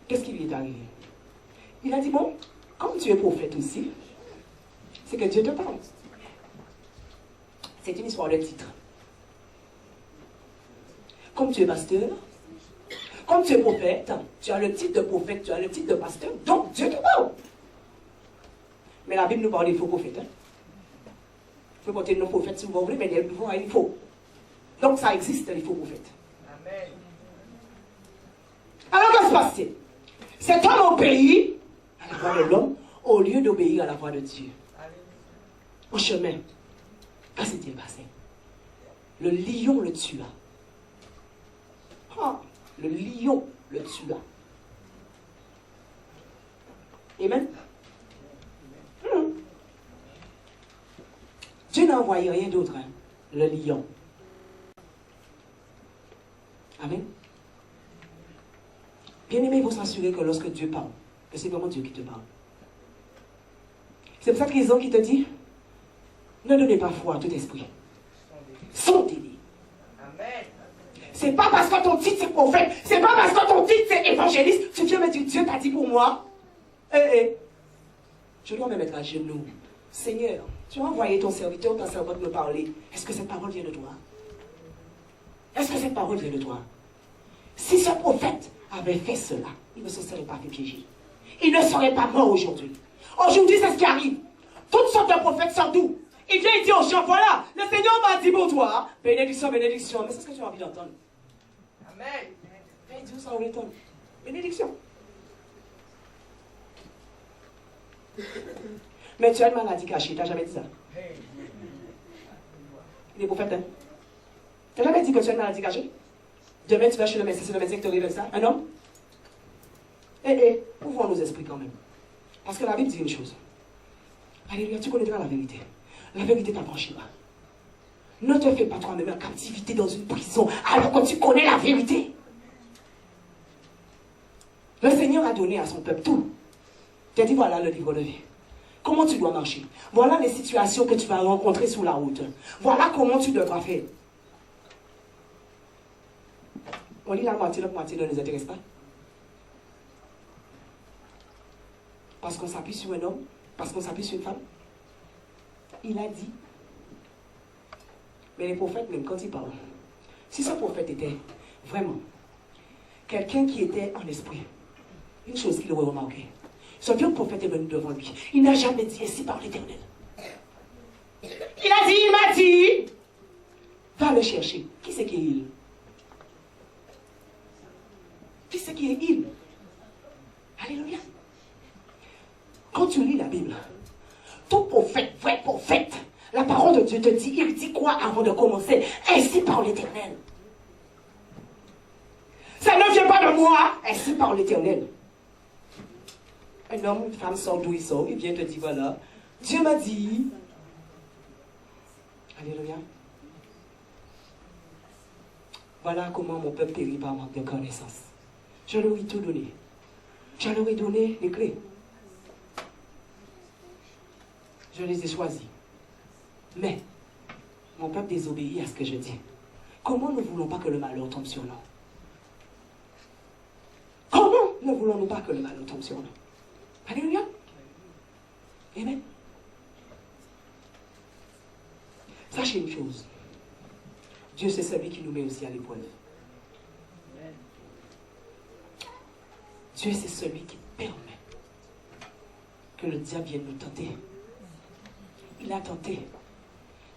Qu'est-ce qui lui est arrivé? Il a dit, bon, comme tu es prophète aussi, c'est que Dieu te parle. C'est une histoire de titre. Comme tu es pasteur, comme tu es prophète, tu as le titre de prophète, tu as le titre de pasteur, donc Dieu te parle. Mais la Bible nous parle des faux prophètes. Il faut porter nos prophètes si vous voulez, mais il faut. Donc ça existe, les faux prophètes. Amen. Alors qu'est-ce qui se passe? Cet homme obéit à la voix de l'homme au lieu d'obéir à la voix de Dieu. en chemin. Que s'est-il passé? Le lion le tua. Ah, le lion le tua. Amen. Dieu n'a envoyé rien d'autre, hein? Le lion. Amen. Bien-aimé, il faut s'assurer que lorsque Dieu parle, que c'est vraiment Dieu qui te parle. C'est pour ça qu'ils ont qui te dit, ne donnez pas foi à tout esprit. Sondez-les. Amen. C'est pas parce que ton titre c'est prophète, c'est pas parce que ton titre c'est évangéliste, tu viens me dire, Dieu t'a dit pour moi. Je dois me mettre à genoux. Seigneur, tu as envoyé ton serviteur, ta servante me parler. Est-ce que cette parole vient de toi? Est-ce que cette parole vient de toi? Si ce prophète avait fait cela, il ne se serait pas fait piéger. Il ne serait pas mort aujourd'hui. Aujourd'hui, c'est ce qui arrive. Toutes sortes de prophètes sortent d'où? Il vient et dit aux gens, voilà, le Seigneur m'a dit pour toi, bénédiction, bénédiction. Mais c'est ce que tu as envie d'entendre. Amen. Et Dieu ça, on l'étonne. Bénédiction. Mais tu as une maladie cachée, tu n'as jamais dit ça. Il est prophète, hein? Tu n'as jamais dit que tu as une maladie cachée? Demain, tu vas chez le médecin, c'est le médecin qui te révèle ça. Un homme? Ouvrons nos esprits quand même. Parce que la Bible dit une chose. Alléluia, tu connaîtras la vérité. La vérité t'affranchira. Ne te fais pas toi-même en captivité dans une prison alors que tu connais la vérité. Le Seigneur a donné à son peuple tout. Tu as dit, voilà le livre de vie. Comment tu dois marcher? Voilà les situations que tu vas rencontrer sur la route. Voilà comment tu devras faire. On lit la moitié, l'autre moitié ne nous intéresse pas. Parce qu'on s'appuie sur un homme, parce qu'on s'appuie sur une femme. Il a dit. Mais les prophètes, même quand ils parlent, si ce prophète était vraiment quelqu'un qui était en esprit, une chose qu'il aurait remarqué, ce vieux prophète est venu devant lui. Il n'a jamais dit ainsi par l'Éternel. Il a dit, il m'a dit, va le chercher. Qui c'est qui est il? Qui c'est qui est il? Alléluia. Quand tu lis la Bible, tout prophète, vrai prophète, la parole de Dieu te dit, il dit quoi avant de commencer? Ainsi par l'Éternel. Ça ne vient pas de moi, ainsi par l'Éternel. Un homme, une femme sort d'où il sort, il vient te dire, voilà, Dieu m'a dit. Alléluia. Voilà comment mon peuple périt par manque de connaissance. Je leur ai tout donné. Je leur ai donné les clés. Je les ai choisis. Mais, mon peuple désobéit à ce que je dis. Comment ne voulons pas que le malheur tombe sur nous? Comment ne voulons-nous pas que le malheur tombe sur nous? Alléluia. Amen. Sachez une chose. Dieu, c'est celui qui nous met aussi à l'épreuve. Dieu, c'est celui qui permet que le diable vienne nous tenter. Il a tenté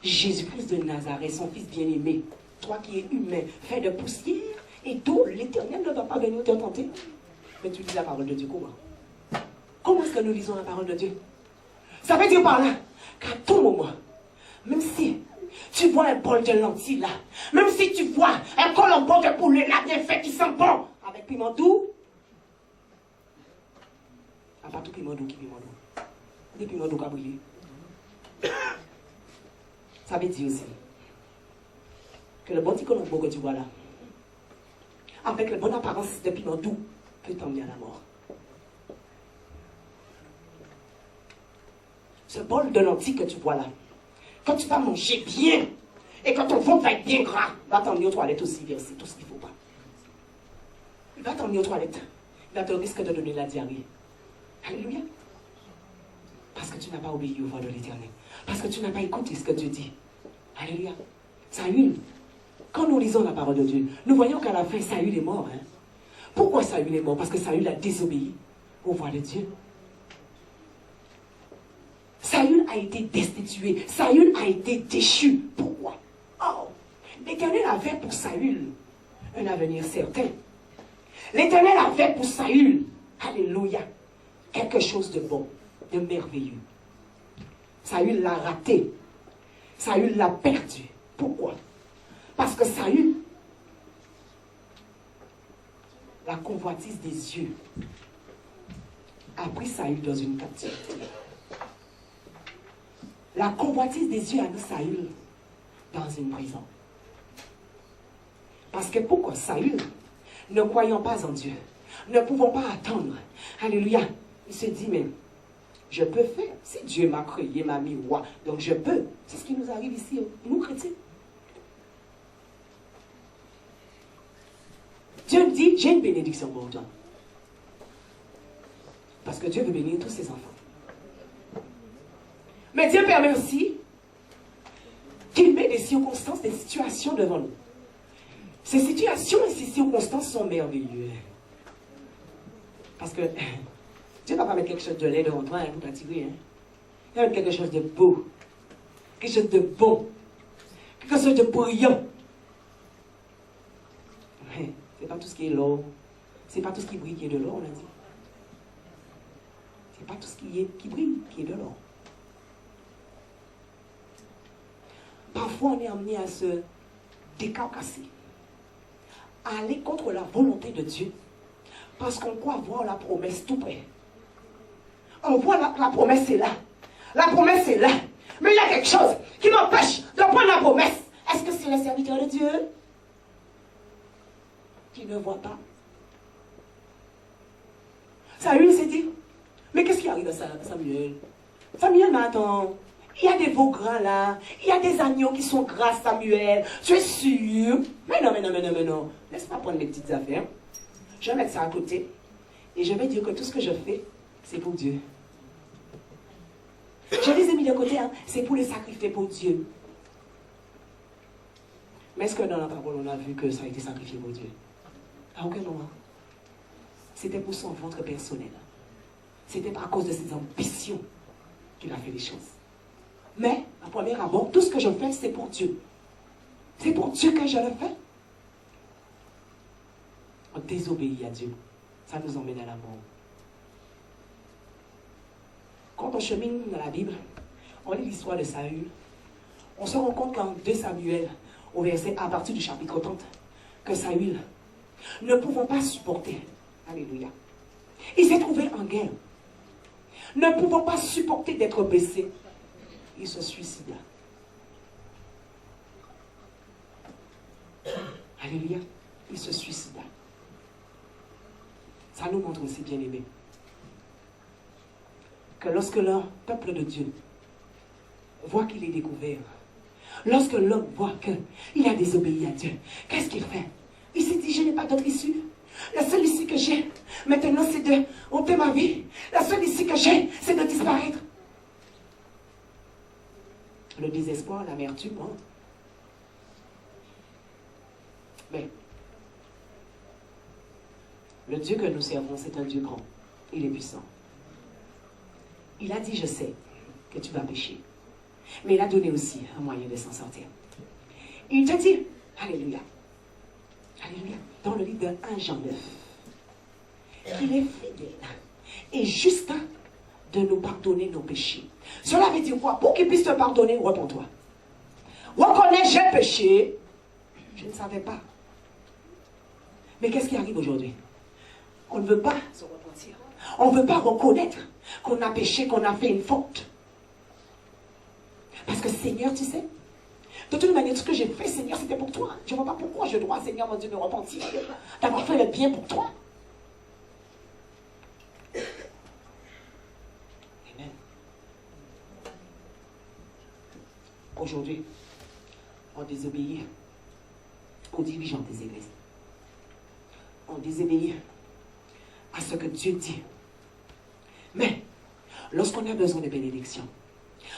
Jésus-Christ de Nazareth, son fils bien-aimé. Toi qui es humain, fait de poussière et d'eau, l'Éternel ne va pas venir te tenter. Mais tu lis la parole de Dieu comment? Comment est-ce que nous lisons la parole de Dieu? Ça veut dire par là qu'à tout moment, même si tu vois un bol de lentilles là, même si tu vois un colombo de poulet là bien fait qui sent bon, avec piment doux, à part tout piment doux qui piment doux. Des piments doux qui a brillé. Ça veut dire aussi que le bon petit colombo que tu vois là, avec la bonne apparence de piment doux, peut t'emmener à la mort. Ce bol de lentilles que tu vois là, quand tu vas manger bien, et quand ton ventre va être bien gras, va t'emmener aux toilettes aussi, verser tout ce qu'il ne faut pas. Il va t'emmener aux toilettes. Il va te risquer de donner la diarrhée. Alléluia. Parce que tu n'as pas obéi aux voix de l'Éternel. Parce que tu n'as pas écouté ce que Dieu dit. Alléluia. Saül, quand nous lisons la parole de Dieu, nous voyons qu'à la fin, Saül est mort. Hein? Pourquoi Saül est mort? Parce que Saül a désobéi aux voix de Dieu. Saül a été destitué. Saül a été déchu. Pourquoi? Oh, l'Éternel avait pour Saül un avenir certain. L'Éternel avait pour Saül, alléluia, quelque chose de bon, de merveilleux. Saül l'a raté. Saül l'a perdu. Pourquoi? Parce que Saül, la convoitise des yeux, a pris Saül dans une captivité. La convoitise des yeux a mis Saül dans une prison. Parce que pourquoi? Saül, ne croyant pas en Dieu, ne pouvant pas attendre, alléluia, il se dit, mais je peux faire. Si Dieu m'a créé, m'a mis roi, donc je peux. C'est ce qui nous arrive ici, nous chrétiens. Dieu dit, j'ai une bénédiction pour toi. Parce que Dieu veut bénir tous ses enfants. Mais Dieu permet aussi qu'il met des circonstances, des situations devant nous. Ces situations et ces circonstances sont merveilleuses. Parce que Dieu ne va pas mettre quelque chose de laid devant toi pour t'attirer. Il va mettre quelque chose de beau, quelque chose de bon, quelque chose de brillant. C'est pas tout ce qui est l'or. C'est pas tout ce qui brille qui est de l'or, on a dit. C'est pas tout ce qui brille qui est de l'or. Parfois, on est amené à se décarcasser, à aller contre la volonté de Dieu, parce qu'on croit voir la promesse tout près. On voit la promesse est là. La promesse est là. Mais il y a quelque chose qui m'empêche de prendre la promesse. Est-ce que c'est le serviteur de Dieu qui ne voit pas? Saül s'est dit, mais qu'est-ce qui arrive à Samuel? Samuel m'attend. Il y a des veaux gras là. Il y a des agneaux qui sont gras, Samuel. Tu es sûr? Mais non. Laisse-moi prendre mes petites affaires. Je vais mettre ça à côté. Et je vais dire que tout ce que je fais, c'est pour Dieu. Je les ai mis de côté, hein. C'est pour les sacrifier pour Dieu. Mais est-ce que dans la parole, on a vu que ça a été sacrifié pour Dieu? À aucun moment. C'était pour son ventre personnel. C'était pas à cause de ses ambitions qu'il a fait les choses. Mais, à premier abord, tout ce que je fais, c'est pour Dieu. C'est pour Dieu que je le fais. On désobéit à Dieu. Ça nous emmène à la mort. Quand on chemine dans la Bible, on lit l'histoire de Saül. On se rend compte qu'en 2 Samuel, au verset à partir du chapitre 30, que Saül, ne pouvant pas supporter, alléluia, il s'est trouvé en guerre. Ne pouvant pas supporter d'être blessé, il se suicida. Alléluia, il se suicida. Ça nous montre aussi, bien aimé, que lorsque le peuple de Dieu voit qu'il est découvert, lorsque l'homme voit qu'il a désobéi à Dieu, qu'est-ce qu'il fait? Il s'est dit, je n'ai pas d'autre issue. La seule issue que j'ai, maintenant, c'est de ôter ma vie. La seule issue que j'ai, c'est de disparaître. Le désespoir, l'amertume, hein? Mais le Dieu que nous servons, c'est un Dieu grand. Il est puissant. Il a dit, je sais que tu vas pécher. Mais il a donné aussi un moyen de s'en sortir. Il te dit, alléluia, alléluia, dans le livre de 1 Jean 9, qu'il est fidèle et juste de nous pardonner nos péchés. Cela veut dire quoi? Pour qu'il puisse te pardonner, repens-toi. Reconnais, j'ai péché. Je ne savais pas. Mais qu'est-ce qui arrive aujourd'hui? On ne veut pas se repentir. On ne veut pas reconnaître qu'on a péché, qu'on a fait une faute. Parce que Seigneur, tu sais, de toute manière, ce que j'ai fait, Seigneur, c'était pour toi. Je ne vois pas pourquoi je dois, Seigneur, mon Dieu, me repentir d'avoir fait le bien pour toi. Amen. Aujourd'hui, on désobéit aux dirigeants des églises. On désobéit à ce que Dieu dit. Mais, lorsqu'on a besoin de bénédiction,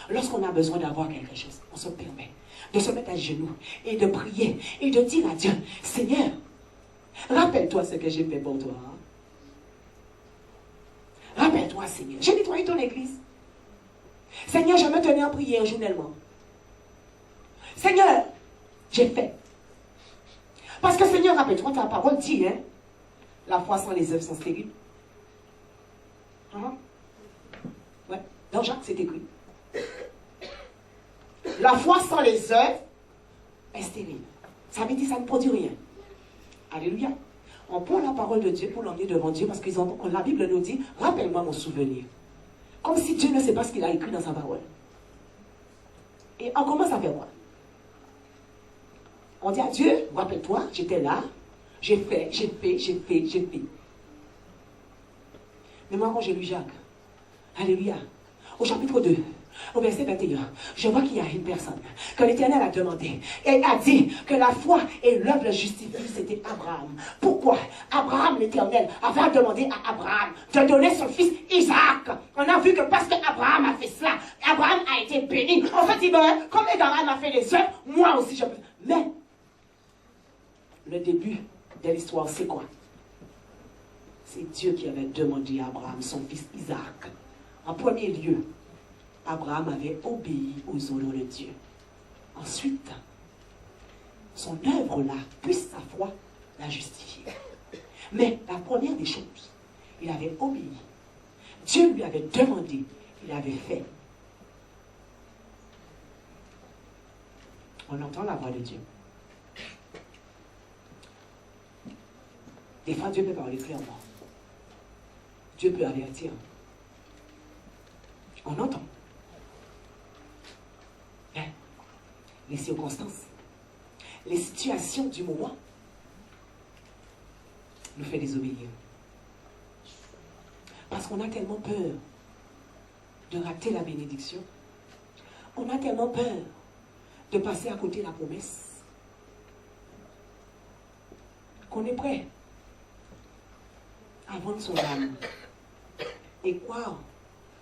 lorsqu'on a besoin d'avoir quelque chose, on se permet de se mettre à genoux et de prier et de dire à Dieu, Seigneur, rappelle-toi ce que j'ai fait pour toi. Rappelle-toi, Seigneur, j'ai nettoyé ton église. Seigneur, je me tenais en prière journellement. Seigneur, j'ai fait. Parce que Seigneur, rappelle-toi, ta parole dit, hein, la foi sans les œuvres sont stériles. Ouais. Dans Jacques, c'est écrit. La foi sans les œuvres est stérile. Ça veut dire que ça ne produit rien. Alléluia. On prend la parole de Dieu pour l'emmener devant Dieu parce que la Bible nous dit, rappelle-moi mon souvenir. Comme si Dieu ne sait pas ce qu'il a écrit dans sa parole. Et on commence à faire quoi? On dit à Dieu, rappelle-toi, j'étais là, j'ai fait. Mais moi, quand j'ai lu Jacques, alléluia, au chapitre 2, au verset 21, je vois qu'il y a une personne que l'Éternel a demandé et a dit que la foi et l'œuvre justifiée, c'était Abraham. Pourquoi? Abraham, l'Éternel, avait demandé à Abraham de donner son fils Isaac. On a vu que parce qu'Abraham a fait cela, Abraham a été béni. En fait, il dit, comme Abraham a fait les œuvres, moi aussi je peux. Mais, le début de l'histoire, c'est quoi? C'est Dieu qui avait demandé à Abraham son fils Isaac. En premier lieu, Abraham avait obéi aux ordres de Dieu. Ensuite, son œuvre là, puis sa foi, l'a justifié. Mais la première des choses, il avait obéi. Dieu lui avait demandé, il avait fait. On entend la voix de Dieu. Des fois, Dieu peut parler clairement. Dieu peut avertir. On entend. Mais les circonstances, les situations du moment nous fait désobéir. Parce qu'on a tellement peur de rater la bénédiction. On a tellement peur de passer à côté de la promesse qu'on est prêt à vendre son âme. Et croire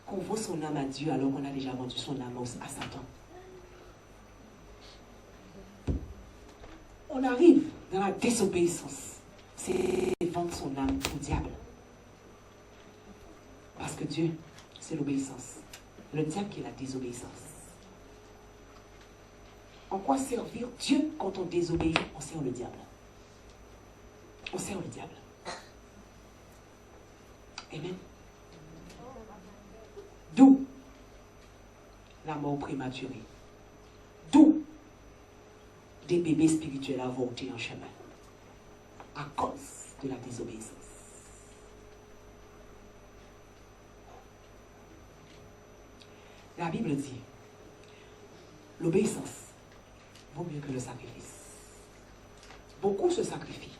qu'on vend son âme à Dieu alors qu'on a déjà vendu son âme à Satan. On arrive dans la désobéissance. C'est vendre son âme au diable. Parce que Dieu, c'est l'obéissance. Le diable qui est la désobéissance. En quoi servir Dieu quand on désobéit? On sert le diable. On sert le diable. Amen. D'où la mort prématurée. D'où des bébés spirituels avortés en chemin. À cause de la désobéissance. La Bible dit, l'obéissance vaut mieux que le sacrifice. Beaucoup se sacrifient.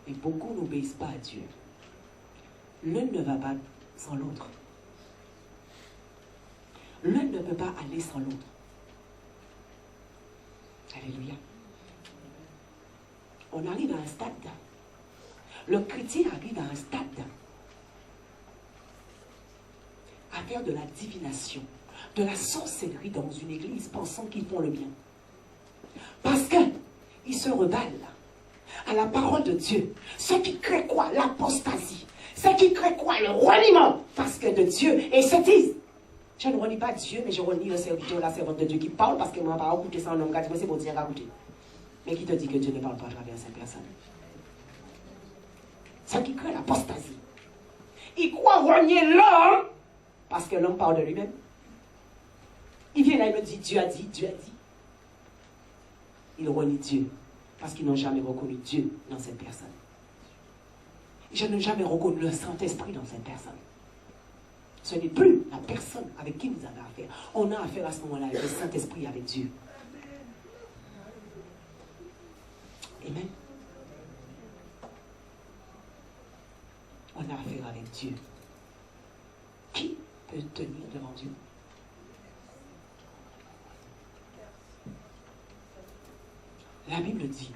Et beaucoup n'obéissent pas à Dieu. L'un ne va pas sans l'autre. L'un ne peut pas aller sans l'autre. Alléluia. On arrive à un stade. Le chrétien arrive à un stade à faire de la divination, de la sorcellerie dans une église, pensant qu'ils font le bien. Parce qu'ils se rebellent à la parole de Dieu. Ce qui crée quoi? L'apostasie. Ce qui crée quoi? Le reniement. Parce que de Dieu. Et ils se disent, je ne renie pas Dieu, mais je renie le serviteur, la servante de Dieu qui parle, parce que moi, pas écouter ça en homme, c'est pour dire écouter. Mais qui te dit que Dieu ne parle pas à travers cette personne? Ce qui crée l'apostasie. Il croit renier l'homme, parce que l'homme parle de lui-même. Il vient là, il me dit, Dieu a dit, Dieu a dit. Il renie Dieu, parce qu'ils n'ont jamais reconnu Dieu dans cette personne. Je n'ai jamais reconnu le Saint-Esprit dans cette personne. Ce n'est plus la personne avec qui vous avez affaire. On a affaire à ce moment-là avec le Saint-Esprit, avec Dieu. Amen. On a affaire avec Dieu. Qui peut tenir devant Dieu? La Bible dit,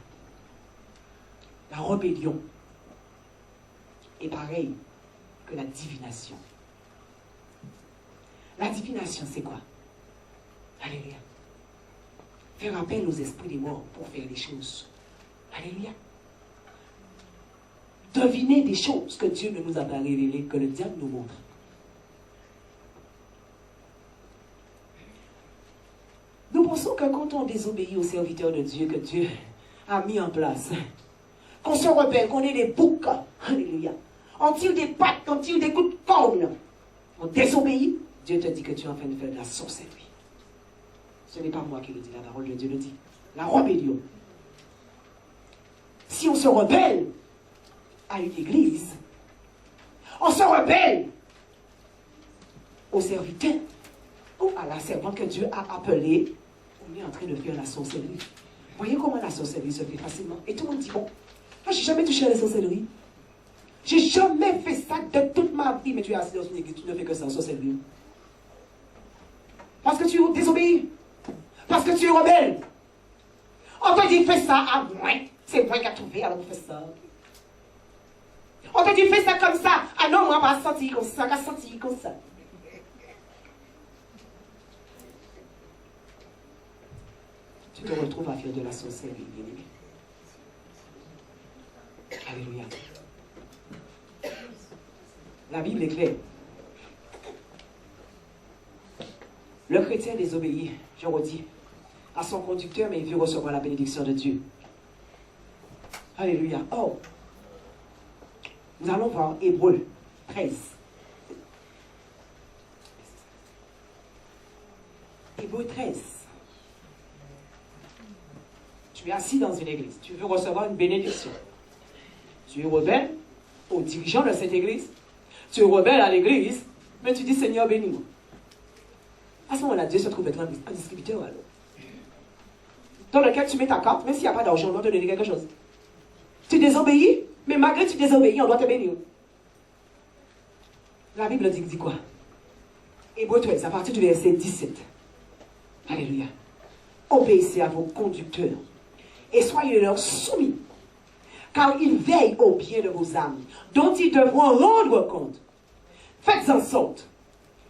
la rébellion est pareille que la divination. La divination, c'est quoi? Alléluia. Faire appel aux esprits des morts pour faire des choses. Alléluia. Deviner des choses que Dieu ne nous a pas révélées, que le diable nous montre. Nous pensons que quand on désobéit aux serviteurs de Dieu, que Dieu a mis en place, qu'on se rebelle, qu'on est des boucs, alléluia. On tire des pattes, on tire des coups de corne, on désobéit, Dieu te dit que tu es en train de faire de la sorcellerie. Ce n'est pas moi qui le dis, la parole de Dieu le dit. La rébellion. Si on se rebelle à une église, on se rebelle au serviteur ou à la servante que Dieu a appelée, on est en train de faire la sorcellerie. Voyez comment la sorcellerie se fait facilement. Et tout le monde dit, bon, moi j'ai jamais touché à la sorcellerie. J'ai jamais fait ça de toute ma vie. Mais tu es assis dans une église, tu ne fais que ça en sorcellerie. Parce que tu désobéis. Parce que tu es rebelle. On te dit, fais ça à moi. C'est moi qui a trouvé, alors on fait ça. On te dit, fais ça comme ça. Ah non, moi, pas senti comme ça, pas senti comme ça. Tu te retrouves à faire de la sorcellerie, bien-aimé. Alléluia. La Bible est claire. Le chrétien désobéit, je redis, à son conducteur, mais il veut recevoir la bénédiction de Dieu. Alléluia. Oh, nous allons voir Hébreux 13. Hébreux 13. Tu es assis dans une église, tu veux recevoir une bénédiction. Tu es rebelle aux dirigeants de cette église, tu es rebelle à l'église, mais tu dis Seigneur bénis-moi. À ce moment-là, Dieu se trouve être un distributeur alors. Dans lequel tu mets ta carte, même s'il n'y a pas d'argent, on doit te donner quelque chose. Tu désobéis, mais malgré que tu désobéis, on doit te bénir. La Bible dit quoi? Hébreux 13, à partir du verset 17. Alléluia. Obéissez à vos conducteurs et soyez leur soumis, car ils veillent au bien de vos âmes, dont ils devront rendre compte. Faites en sorte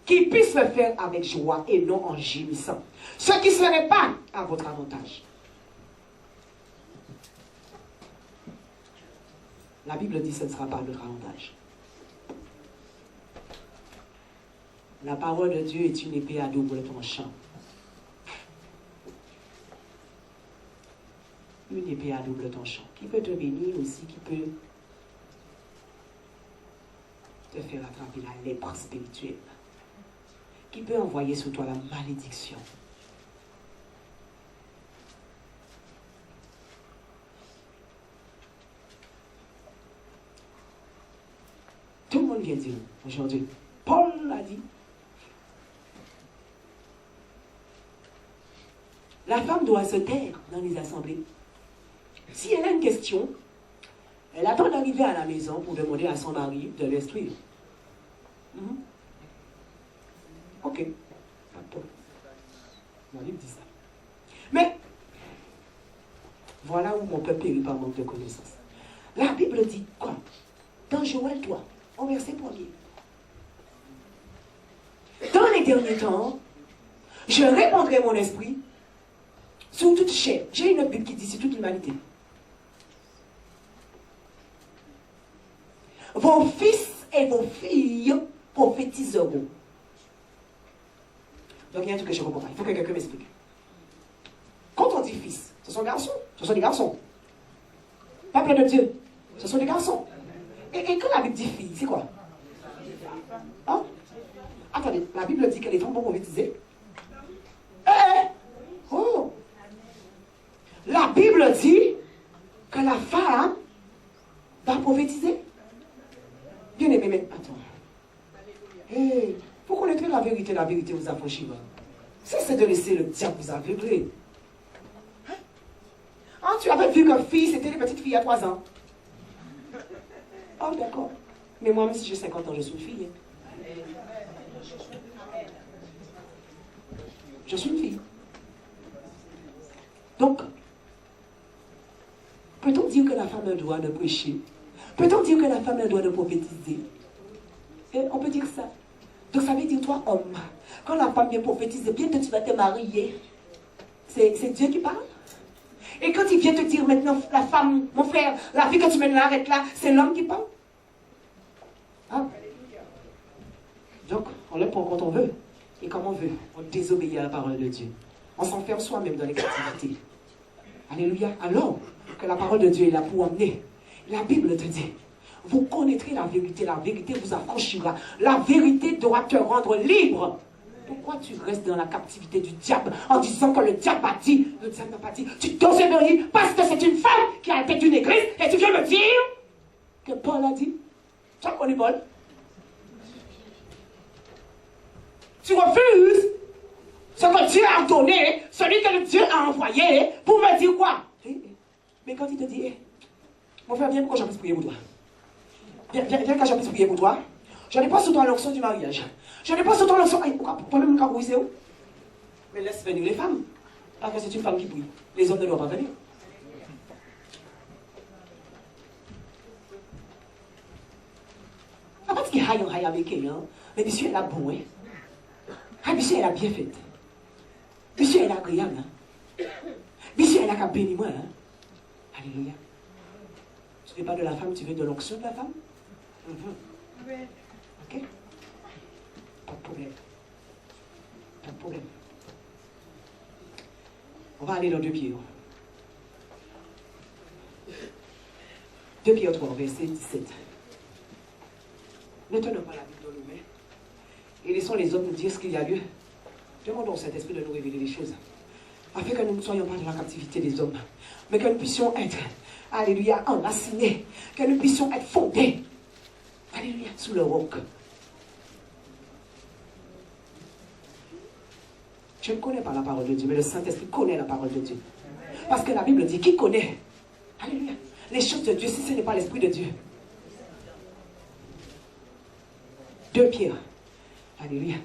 qu'ils puissent le faire avec joie et non en gémissant, ce qui ne serait pas à votre avantage. La Bible dit que ce ne sera pas à notre avantage. La parole de Dieu est une épée à double tranchant. Une épée à double tranchant qui peut te bénir aussi, qui peut te faire attraper la lèpre spirituelle, qui peut envoyer sur toi la malédiction. Tout le monde vient dire aujourd'hui, Paul l'a dit, la femme doit se taire dans les assemblées. Si elle a une question, elle attend d'arriver à la maison pour demander à son mari de l'instruire. Ok. La Bible dit ça. Mais, voilà où mon peuple périt par manque de connaissance. La Bible dit quoi? Dans Joël 3, au verset 1er. Dans les derniers temps, je répandrai mon esprit sur toute chair. J'ai une autre Bible qui dit sur toute l'humanité. Vos fils et vos filles prophétiseront. Donc il y a un truc que je ne comprends pas. Il faut que quelqu'un m'explique. Quand on dit fils, ce sont garçons. Ce sont des garçons. Peuple de Dieu, ce sont des garçons. Et quand la Bible dit fille, c'est quoi? Hein? Attendez, la Bible dit que les femmes vont prophétiser. Oh! La Bible dit que la femme va prophétiser. Bien aimé, mais attends. Hey, vous connaîtrez la vérité vous affranchira. Cessez de laisser le diable vous aveugler. Hein, tu avais vu que fille, c'était les petites filles à 3 ans. Oh, d'accord. Mais moi, même si j'ai 50 ans, je suis une fille. Je suis une fille. Donc, peut-on dire que la femme a le droit de prêcher? Peut-on dire que la femme a le droit de prophétiser? Et on peut dire ça. Donc ça veut dire, toi, homme, quand la femme vient prophétiser, bientôt tu vas te marier. C'est Dieu qui parle. Et quand il vient te dire maintenant, la femme, mon frère, la vie que tu mènes là, arrête là, c'est l'homme qui parle. Ah. Donc, on le prend quand on veut. Et comme on veut, on désobéit à la parole de Dieu. On s'enferme soi-même dans les captivités. Alléluia. Alors que la parole de Dieu est là pour emmener. La Bible te dit, Vous connaîtrez la vérité vous affranchira. La vérité doit te rendre libre. Pourquoi tu restes dans la captivité du diable en disant que le diable a dit, le diable n'a pas dit, tu t'obéis parce que c'est une femme qui a été d'une église et tu viens me dire que Paul a dit. Tu connais Paul? Tu refuses ce que Dieu a donné, celui que Dieu a envoyé, pour me dire quoi? Mais quand il te dit, mon frère, viens pour que j'en puisse prier pour toi. Viens que j'en puisse prier pour toi. Je n'ai pas sous toi l'onction du mariage. Je n'ai pas sous toi l'onction. Pourquoi même quand vous où? Mais laisse venir les femmes. Parce que c'est une femme qui prie. Les hommes ne doivent pas venir. Ah, parce qu'il y a un avec elle, hein. Mais monsieur, elle a bon, hein. Ah, monsieur, elle a bien fait. Monsieur, elle a agréable, hein. Monsieur, elle a qu'à bénir moi, hein. Alléluia. Tu ne veux pas de la femme, tu veux de l'onction de la femme? Ok? Pas de problème. Pas de problème. On va aller dans 2 Pierre. 2 Pierre 3, verset 17. Ne tenons pas la Bible dans nos mains. Et laissons les hommes nous dire ce qu'il y a lieu. Demandons au Saint-Esprit de nous révéler les choses. Afin que nous ne soyons pas dans la captivité des hommes. Mais que nous puissions être, alléluia, enracinés. Que nous puissions être fondés. Alléluia, sous le roc. Je ne connais pas la parole de Dieu, mais le Saint-Esprit connaît la parole de Dieu. Parce que la Bible dit, qui connaît? Alléluia. Les choses de Dieu, si ce n'est pas l'Esprit de Dieu. 2 Pierre. Alléluia.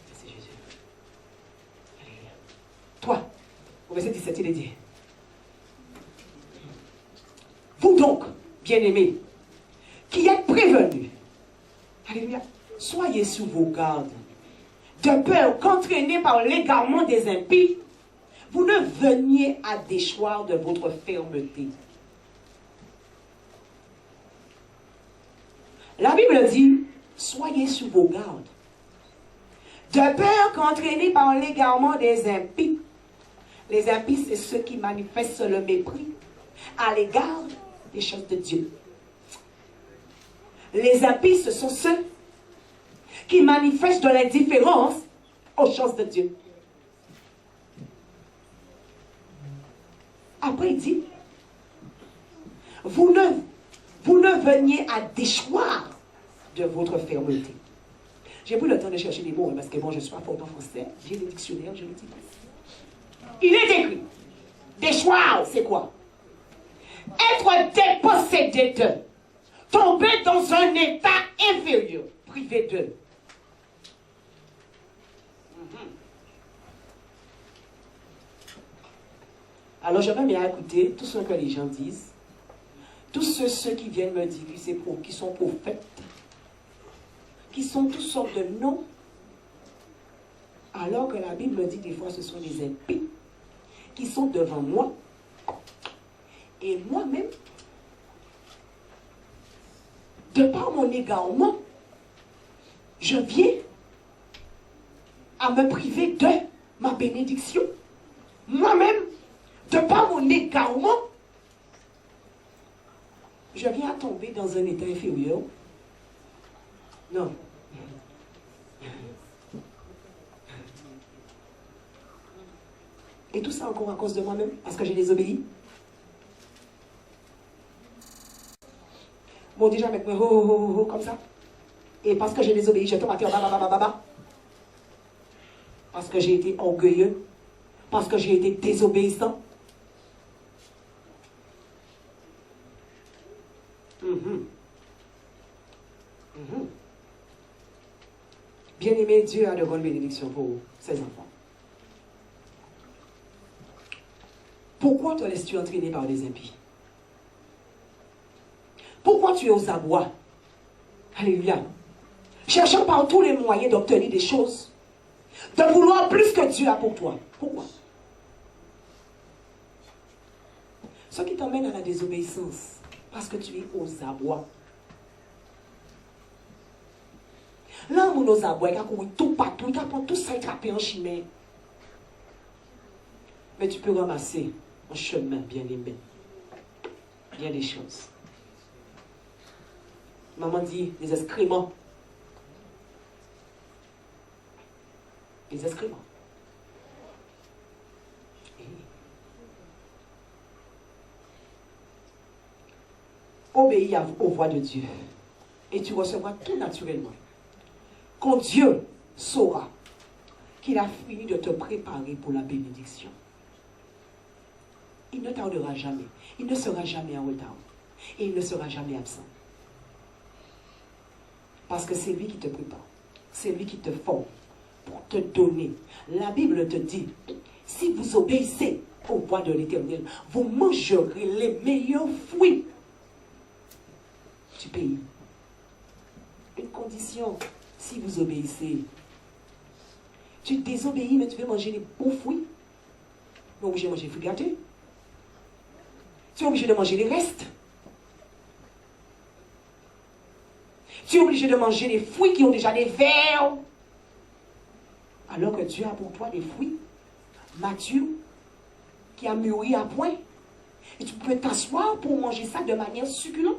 Merci Jésus. Alléluia. Toi, au verset 17, il est dit. Vous donc, bien-aimés, qui êtes prévenus, alléluia, soyez sous vos gardes, de peur qu'entraînés par l'égarement des impies, vous ne veniez à déchoir de votre fermeté. La Bible dit, soyez sous vos gardes, de peur qu'entraînés par l'égarement des impies. Les impies, c'est ceux qui manifestent le mépris à l'égard des choses de Dieu. Les impies, ce sont ceux qui manifestent de l'indifférence aux choses de Dieu. Après, il dit, vous ne veniez à déchoir de votre fermeté. J'ai pris le temps de chercher les mots, parce que bon, je suis pas fort en français. J'ai des dictionnaires, je l'utilise. Il est écrit, déchoir, c'est quoi? Être dépossédé d'eux, tomber dans un état inférieur, privé d'eux. Alors j'aimerais bien écouter tout ce que les gens disent, tous ceux qui viennent me dire qui sont prophètes, qui sont toutes sortes de noms, alors que la Bible me dit des fois ce sont des impies qui sont devant moi. Et moi-même, de par mon égarement, je viens à me priver de ma bénédiction. Moi-même, de par mon égarement, je viens à tomber dans un état inférieur. Non. Et tout ça encore à cause de moi-même, parce que j'ai désobéi. Bon, déjà avec moi, comme ça. Et parce que j'ai désobéi, je tombe à terre, parce que j'ai été orgueilleux, parce que j'ai été désobéissant. Bien-aimé, Dieu a de grandes bénédictions pour ses enfants. Pourquoi te laisses-tu entraîner par les impies? Pourquoi tu es aux abois? Alléluia. Cherchant par tous les moyens d'obtenir des choses, de vouloir plus que Dieu a pour toi. Pourquoi? Ce qui t'emmène à la désobéissance, parce que tu es aux abois. Là où nos abois, il a couru tout partout, il a pris tout ça attrapé en chimère. Mais tu peux ramasser en chemin bien aimé. Bien des choses. Maman dit des excréments. Des excréments. Obéis aux voix de Dieu. Et tu recevras tout naturellement. Quand Dieu saura qu'il a fini de te préparer pour la bénédiction, il ne tardera jamais. Il ne sera jamais en retard. Et il ne sera jamais absent. Parce que c'est lui qui te prépare. C'est lui qui te forme pour te donner. La Bible te dit, si vous obéissez aux voix de l'Éternel, vous mangerez les meilleurs fruits du pays. Une condition, si vous obéissez. Tu désobéis, mais tu veux manger les bons fruits. Tu es obligé de manger les fruits gâtés. Tu es obligé de manger les restes. Tu es obligé de manger les fruits qui ont déjà des vers. Alors que Dieu a pour toi des fruits matures, qui a mûri à point. Et tu peux t'asseoir pour manger ça de manière succulente.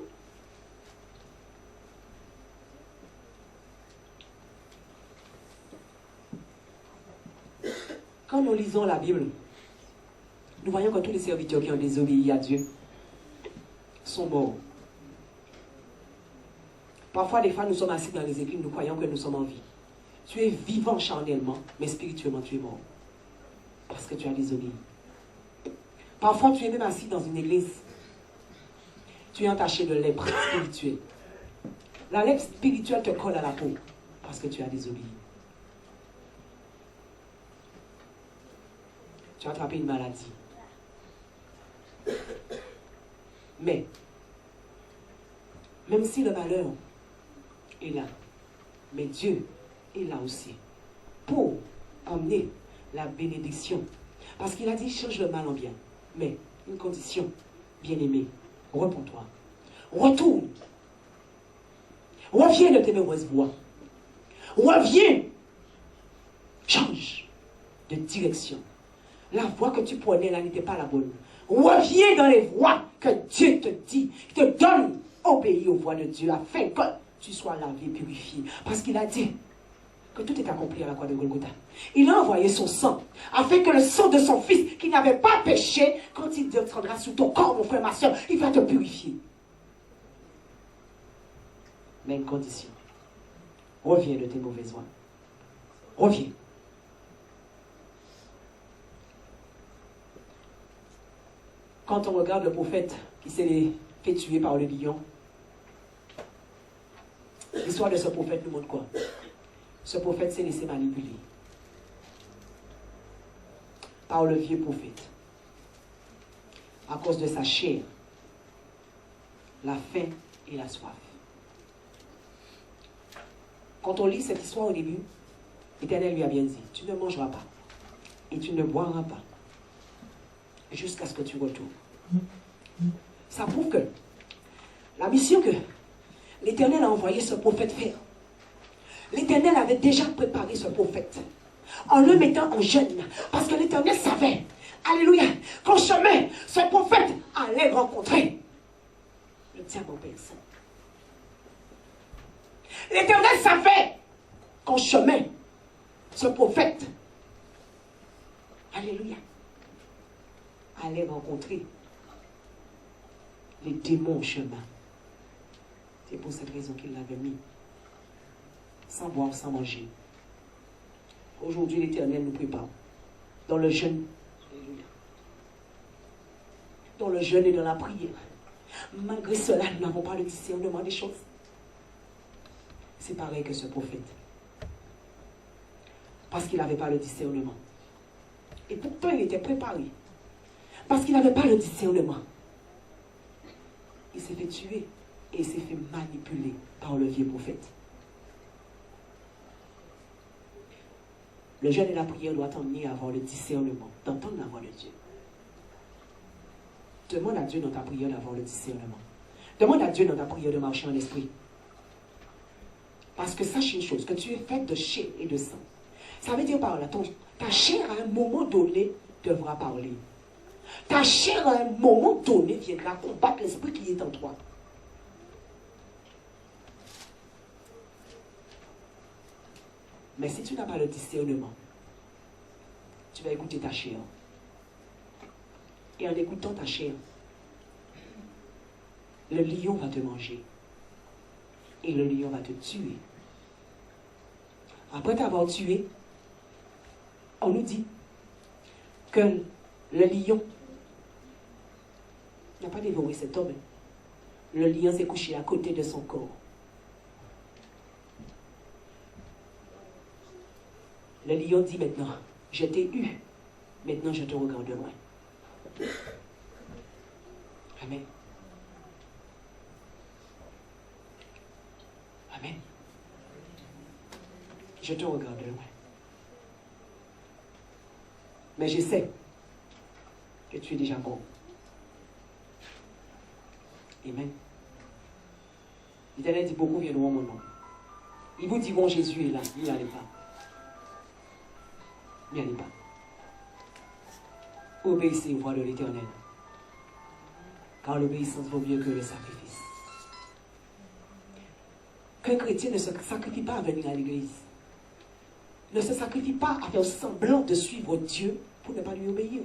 Quand nous lisons la Bible, nous voyons que tous les serviteurs qui ont désobéi à Dieu sont morts. Parfois, des fois, nous sommes assis dans les églises, nous croyons que nous sommes en vie. Tu es vivant charnellement, mais spirituellement, tu es mort. Parce que tu as désobéi. Parfois, tu es même assis dans une église. Tu es entaché de lèpre spirituelle. La lèpre spirituelle te colle à la peau parce que tu as désobéi. Tu as attrapé une maladie. Mais, même si le malheur est là, mais Dieu est là aussi pour emmener la bénédiction. Parce qu'il a dit, change le mal en bien. Mais, une condition, bien-aimé, repens-toi. Retourne. Reviens de tes mauvaises voies. Reviens. Change de direction. La voie que tu prenais là n'était pas la bonne. Reviens dans les voies que Dieu te dit, te donne. Obéis aux voies de Dieu afin que tu sois lavé, purifié. Parce qu'il a dit que tout est accompli à la croix de Golgotha. Il a envoyé son sang afin que le sang de son fils qui n'avait pas péché, quand il descendra sous ton corps, mon frère, ma soeur, il va te purifier. Mais une condition. Reviens de tes mauvaises voies. Reviens. Quand on regarde le prophète qui s'est fait tuer par le lion, l'histoire de ce prophète nous montre quoi? Ce prophète s'est laissé manipuler par le vieux prophète à cause de sa chair, la faim et la soif. Quand on lit cette histoire au début, l'Éternel lui a bien dit, tu ne mangeras pas et tu ne boiras pas jusqu'à ce que tu retournes. Ça prouve que la mission que l'Éternel a envoyé ce prophète faire, l'Éternel avait déjà préparé ce prophète en le mettant en jeûne. Parce que l'Éternel savait, alléluia, qu'en chemin, ce prophète allait rencontrer le diable en personne. L'Éternel savait qu'en chemin, ce prophète, alléluia, allait rencontrer les démons au chemin. C'est pour cette raison qu'il l'avait mis. Sans boire, sans manger. Aujourd'hui, l'Éternel nous prépare. Dans le jeûne. Alléluia. Dans le jeûne et dans la prière. Malgré cela, nous n'avons pas le discernement des choses. C'est pareil que ce prophète. Parce qu'il n'avait pas le discernement. Et pourtant, il était préparé. Parce qu'il n'avait pas le discernement. Il s'est fait tuer. Et il s'est fait manipuler par le vieux prophète. Le jeûne et la prière doivent t'emmener à avoir le discernement, d'entendre la voix de Dieu. Demande à Dieu dans ta prière d'avoir le discernement. Demande à Dieu dans ta prière de marcher en esprit. Parce que sache une chose, que tu es faite de chair et de sang. Ça veut dire par là, ta chair à un moment donné devra parler. Ta chair à un moment donné viendra combattre l'esprit qui est en toi. Mais si tu n'as pas le discernement, tu vas écouter ta chair. Et en écoutant ta chair, le lion va te manger. Et le lion va te tuer. Après t'avoir tué, on nous dit que le lion n'a pas dévoré cet homme. Le lion s'est couché à côté de son corps. Le lion dit maintenant, je t'ai eu, maintenant je te regarde de loin. Amen. Amen. Je te regarde de loin. Mais je sais que tu es déjà bon. Amen. L'Éternel dit, beaucoup viendront mon nom. Ils vous diront, Jésus est là. N'y allez pas. N'y allez pas. Obéissez aux voix de l'Éternel. Car l'obéissance vaut mieux que le sacrifice. Qu'un chrétien ne se sacrifie pas à venir à l'église. Ne se sacrifie pas à faire semblant de suivre Dieu pour ne pas lui obéir.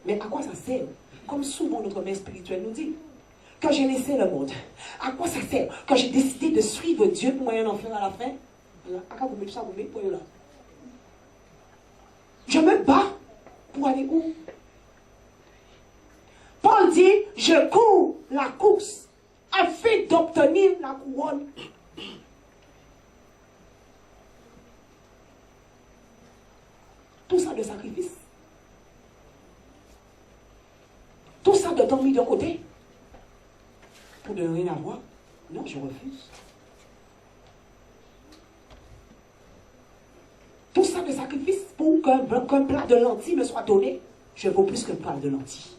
Mais à quoi ça sert? Comme souvent notre mère spirituelle nous dit, quand j'ai laissé le monde, à quoi ça sert? Quand j'ai décidé de suivre Dieu pour moyen d'en faire à la fin, je me bats pour aller où? Paul dit, je cours la course afin d'obtenir la couronne. Tout ça de sacrifice. Tout ça de temps mis de côté. Pour ne rien avoir. Non, je refuse. Tout ça de sacrifice pour qu'un plat de lentilles me soit donné. Je vaux plus qu'un plat de lentilles.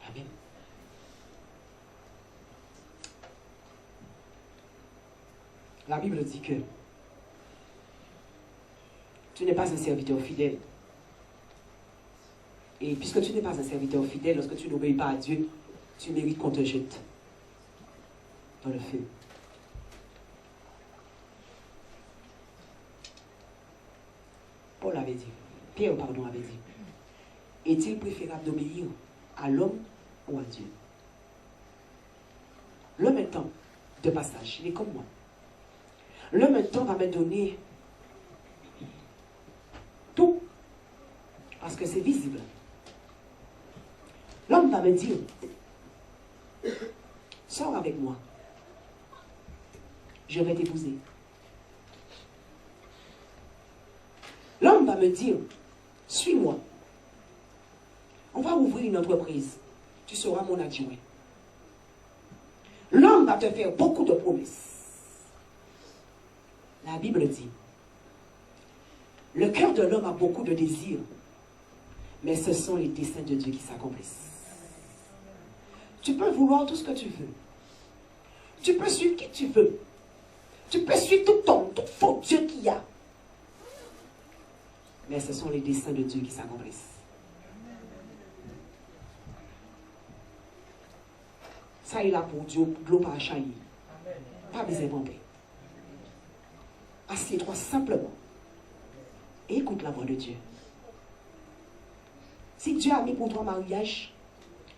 Amen. La Bible dit que tu n'es pas un serviteur fidèle. Et puisque tu n'es pas un serviteur fidèle, lorsque tu n'obéis pas à Dieu, tu mérites qu'on te jette dans le feu. Paul avait dit, Pierre, pardon, avait dit, est-il préférable d'obéir à l'homme ou à Dieu? L'homme étant de passage, il est comme moi. L'homme étant va me donner tout, parce que c'est visible. L'homme va me dire, sors avec moi, je vais t'épouser. L'homme va me dire, suis-moi, on va ouvrir une entreprise, tu seras mon adjoint. L'homme va te faire beaucoup de promesses. La Bible dit, le cœur de l'homme a beaucoup de désirs, mais ce sont les desseins de Dieu qui s'accomplissent. Tu peux vouloir tout ce que tu veux. Tu peux suivre qui tu veux. Tu peux suivre tout faux Dieu qu'il y a. Mais ce sont les desseins de Dieu qui s'accomplissent. Ça est là pour Dieu, de l'eau pas chaillir. Pas besoin de paix. Assieds-toi simplement. Et écoute la voix de Dieu. Si Dieu a mis pour toi un mariage,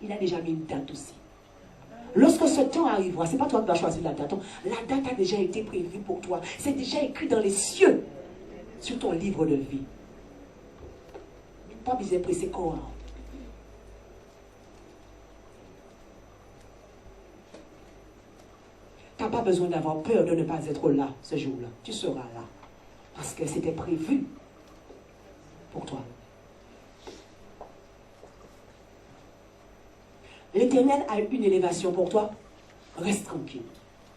il a déjà mis une date aussi. Lorsque ce temps arrivera, ce n'est pas toi qui vas choisir la date. La date a déjà été prévue pour toi. C'est déjà écrit dans les cieux, sur ton livre de vie. Pas besoin de presser quoi. Tu n'as pas besoin d'avoir peur de ne pas être là ce jour-là. Tu seras là. Parce que c'était prévu pour toi. L'Éternel a une élévation pour toi. Reste tranquille.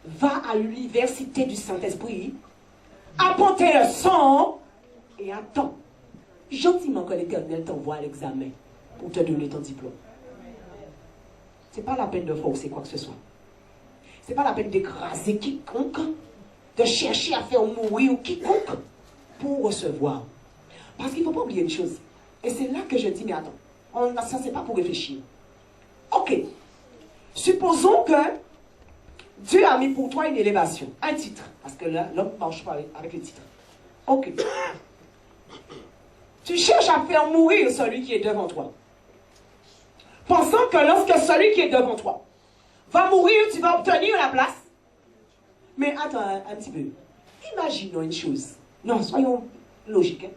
Va à l'université du Saint-Esprit. Apporte le sang et attends gentiment que l'Éternel t'envoie à l'examen pour te donner ton diplôme. Ce n'est pas la peine de forcer quoi que ce soit. Ce n'est pas la peine d'écraser quiconque, de chercher à faire mourir quiconque pour recevoir. Parce qu'il ne faut pas oublier une chose. Et c'est là que je dis, mais attends, ça c'est pas pour réfléchir. Ok. Supposons que Dieu a mis pour toi une élévation, un titre. Parce que là, l'homme ne marche pas avec le titre. Ok. Tu cherches à faire mourir celui qui est devant toi. Pensant que lorsque celui qui est devant toi va mourir, tu vas obtenir la place. Mais attends un petit peu. Imaginons une chose. Non, soyons logiques. Hein?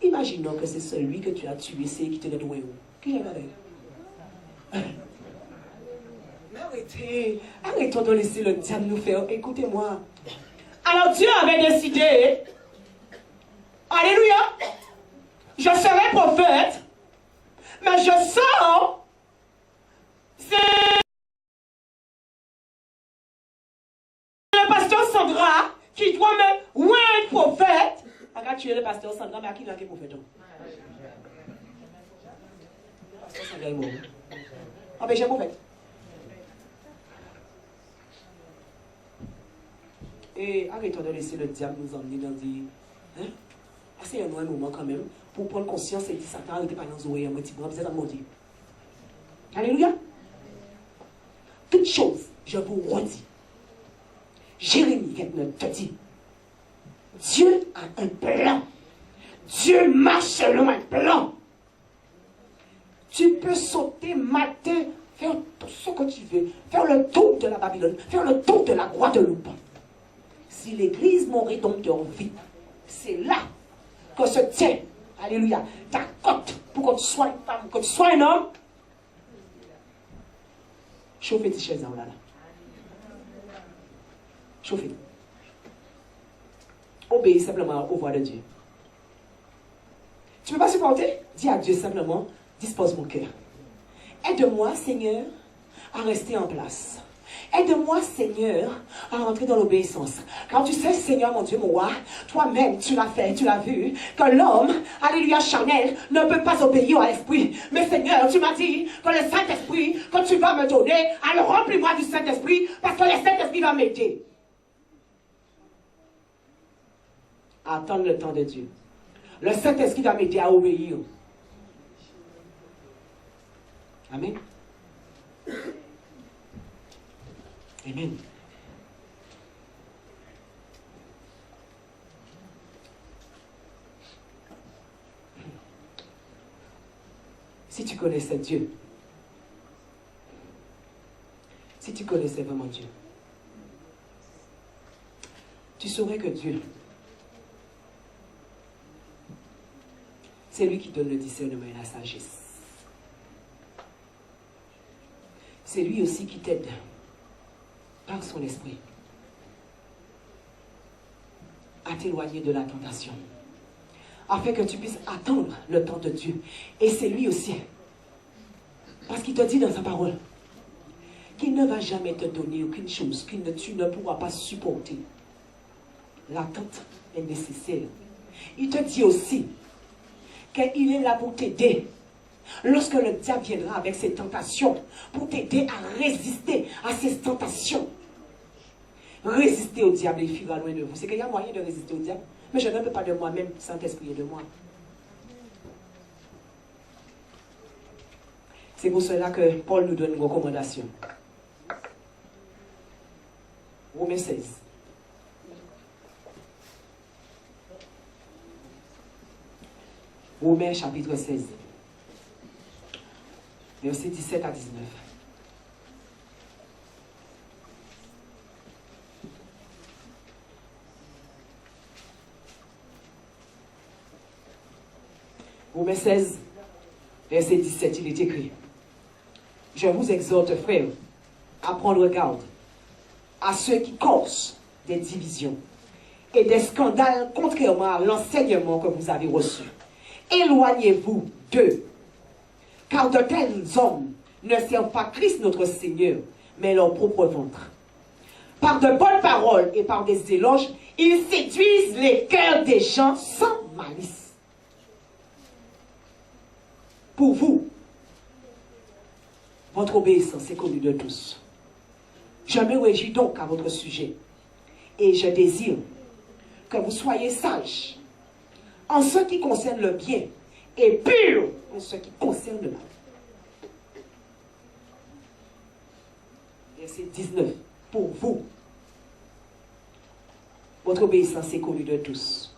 Imaginons que c'est celui que tu as tué, c'est qui te l'a doué. Qui est là? Mais arrêtons de laisser le diable nous faire. Écoutez-moi. Alors Dieu avait décidé. Alléluia. Je serai prophète. Mais je sors. C'est le pasteur Sandra qui doit me oindre prophète. Regarde, tu es le pasteur Sandra, mais à qui il a été prophète? Le pasteur Sandra est mort. Ah, ben j'ai prophète. Et arrêtons de laisser le diable nous emmener dans des. Hein? C'est un moment quand même pour prendre conscience et dire Satan n'était pas dans Zoé, un petit peu, c'est ça mon Dieu. Alléluia. Toute chose, je vous redis. Jérémie 29 te dit Dieu a un plan. Dieu marche selon un plan. Tu peux sauter matin, faire tout ce que tu veux, faire le tour de la Babylone, faire le tour de la Guadeloupe. Si l'église Mon-Rédempteur vit, c'est là que se tient, alléluia, ta cote pour que tu sois une femme, que tu sois un homme. Chauffez tes chaises là. Chauffez. Obéis simplement aux voix de Dieu. Tu ne peux pas supporter? Dis à Dieu simplement, dispose mon cœur. Aide-moi, Seigneur, à rester en place. Aide-moi, Seigneur, à rentrer dans l'obéissance. Car tu sais, Seigneur, mon Dieu, mon roi, toi-même, tu l'as fait, tu l'as vu, que l'homme, alléluia, charnel, ne peut pas obéir à l'esprit. Mais Seigneur, tu m'as dit que le Saint-Esprit, que tu vas me donner, alors remplis-moi du Saint-Esprit, parce que le Saint-Esprit va m'aider. Attendre le temps de Dieu. Le Saint-Esprit va m'aider à obéir. Amen. Amen. Si tu connaissais Dieu, si tu connaissais vraiment Dieu, tu saurais que Dieu, c'est lui qui donne le discernement et la sagesse. C'est lui aussi qui t'aide par son esprit à t'éloigner de la tentation, afin que tu puisses attendre le temps de Dieu. Et c'est lui aussi, parce qu'il te dit dans sa parole qu'il ne va jamais te donner aucune chose que tu ne pourras pas supporter. L'attente est nécessaire. Il te dit aussi qu'il est là pour t'aider. Lorsque le diable viendra avec ses tentations, pour t'aider à résister à ces tentations. Résister au diable et il fuira loin de vous. C'est qu'il y a moyen de résister au diable. Mais je ne peux pas de moi-même, Saint-Esprit est de moi. C'est pour cela que Paul nous donne une recommandation. Romains 16. Romains chapitre 16. Versets 17 à 19. Romains 16, verset 17, il est écrit: Je vous exhorte, frères, à prendre garde à ceux qui causent des divisions et des scandales contrairement à l'enseignement que vous avez reçu. Éloignez-vous d'eux, car de tels hommes ne servent pas Christ notre Seigneur, mais leur propre ventre. Par de bonnes paroles et par des éloges, ils séduisent les cœurs des gens sans malice. Pour vous, votre obéissance est connue de tous. Je me réjouis donc à votre sujet et je désire que vous soyez sages en ce qui concerne le bien et purs en ce qui concerne le mal. Verset 19. pour vous. Votre obéissance est connue de tous.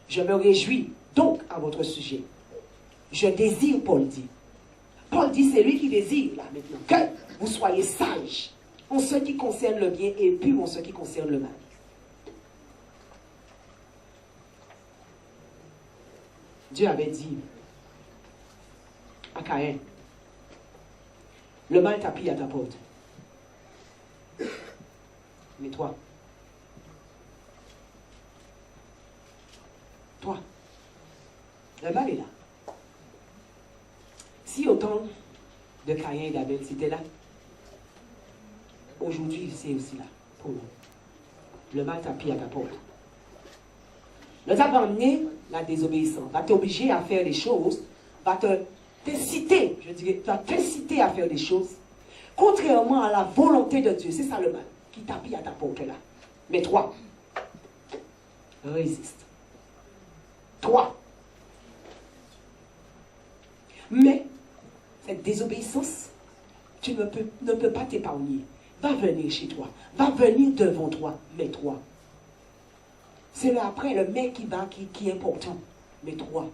Je me réjouis donc à votre sujet. Je désire, Paul dit. Paul dit, c'est lui qui désire, là, maintenant, que vous soyez sages en ce qui concerne le bien et purs en ce qui concerne le mal. Dieu avait dit à Caïn, le mal t'a pris à ta porte. Mais toi, le mal est là. Si au temps de Caïn et d'Abel, c'était là, aujourd'hui, c'est aussi là, pour nous. Le mal t'a pris à ta porte. Ne t'a pas amené la désobéissance, va t'obliger à faire des choses, va t'inciter, je dirais, va t'inciter à faire des choses, contrairement à la volonté de Dieu. C'est ça le mal, qui t'a pris à ta porte là. Mais toi, résiste. Toi. Mais, cette désobéissance, tu ne peux pas t'épargner. Va venir chez toi. Va venir devant toi. Mais toi. C'est là après le mais qui est important. Mais toi.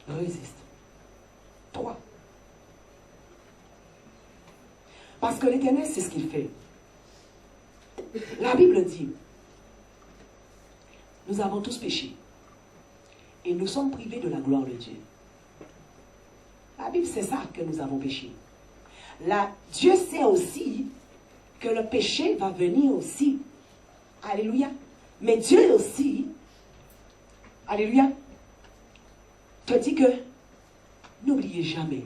Résiste. Toi. Parce que l'Éternel, c'est ce qu'il fait. La Bible dit, nous avons tous péché. Et nous sommes privés de la gloire de Dieu. La Bible, c'est ça que nous avons péché. Là, Dieu sait aussi que le péché va venir aussi. Alléluia. Mais Dieu aussi, alléluia, te dit que n'oubliez jamais,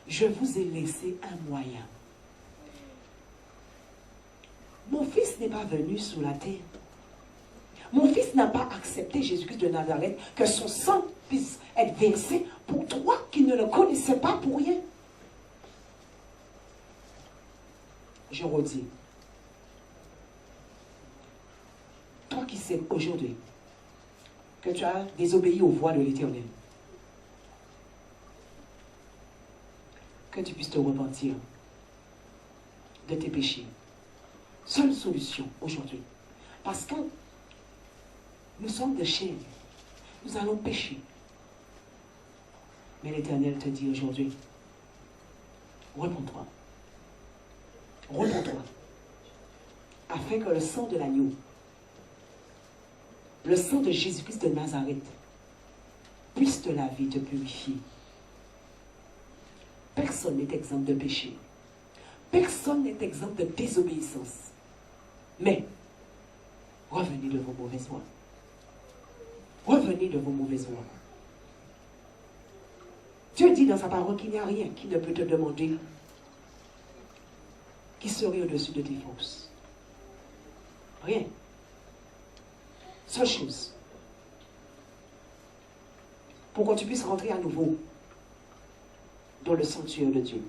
je vous ai laissé un moyen. Mon fils n'est pas venu sur la terre. Mon fils n'a pas accepté Jésus-Christ de Nazareth, que son sang puisse être versé pour toi qui ne le connaissais pas pour rien. Je redis. Toi qui sais aujourd'hui que tu as désobéi aux voies de l'Éternel, que tu puisses te repentir de tes péchés. Seule solution aujourd'hui. Parce que nous sommes de chair. Nous allons pécher. Mais l'Éternel te dit aujourd'hui, repens-toi. Repens-toi. Afin que le sang de l'agneau, le sang de Jésus-Christ de Nazareth, puisse te laver, te purifier. Personne n'est exempt de péché. Personne n'est exempt de désobéissance. Mais, revenez de vos mauvaises voies. Revenez de vos mauvaises voies. Dieu dit dans sa parole qu'il n'y a rien qui ne peut te demander qui serait au-dessus de tes forces. Rien. Seule chose. Pour que tu puisses rentrer à nouveau dans le sanctuaire de Dieu.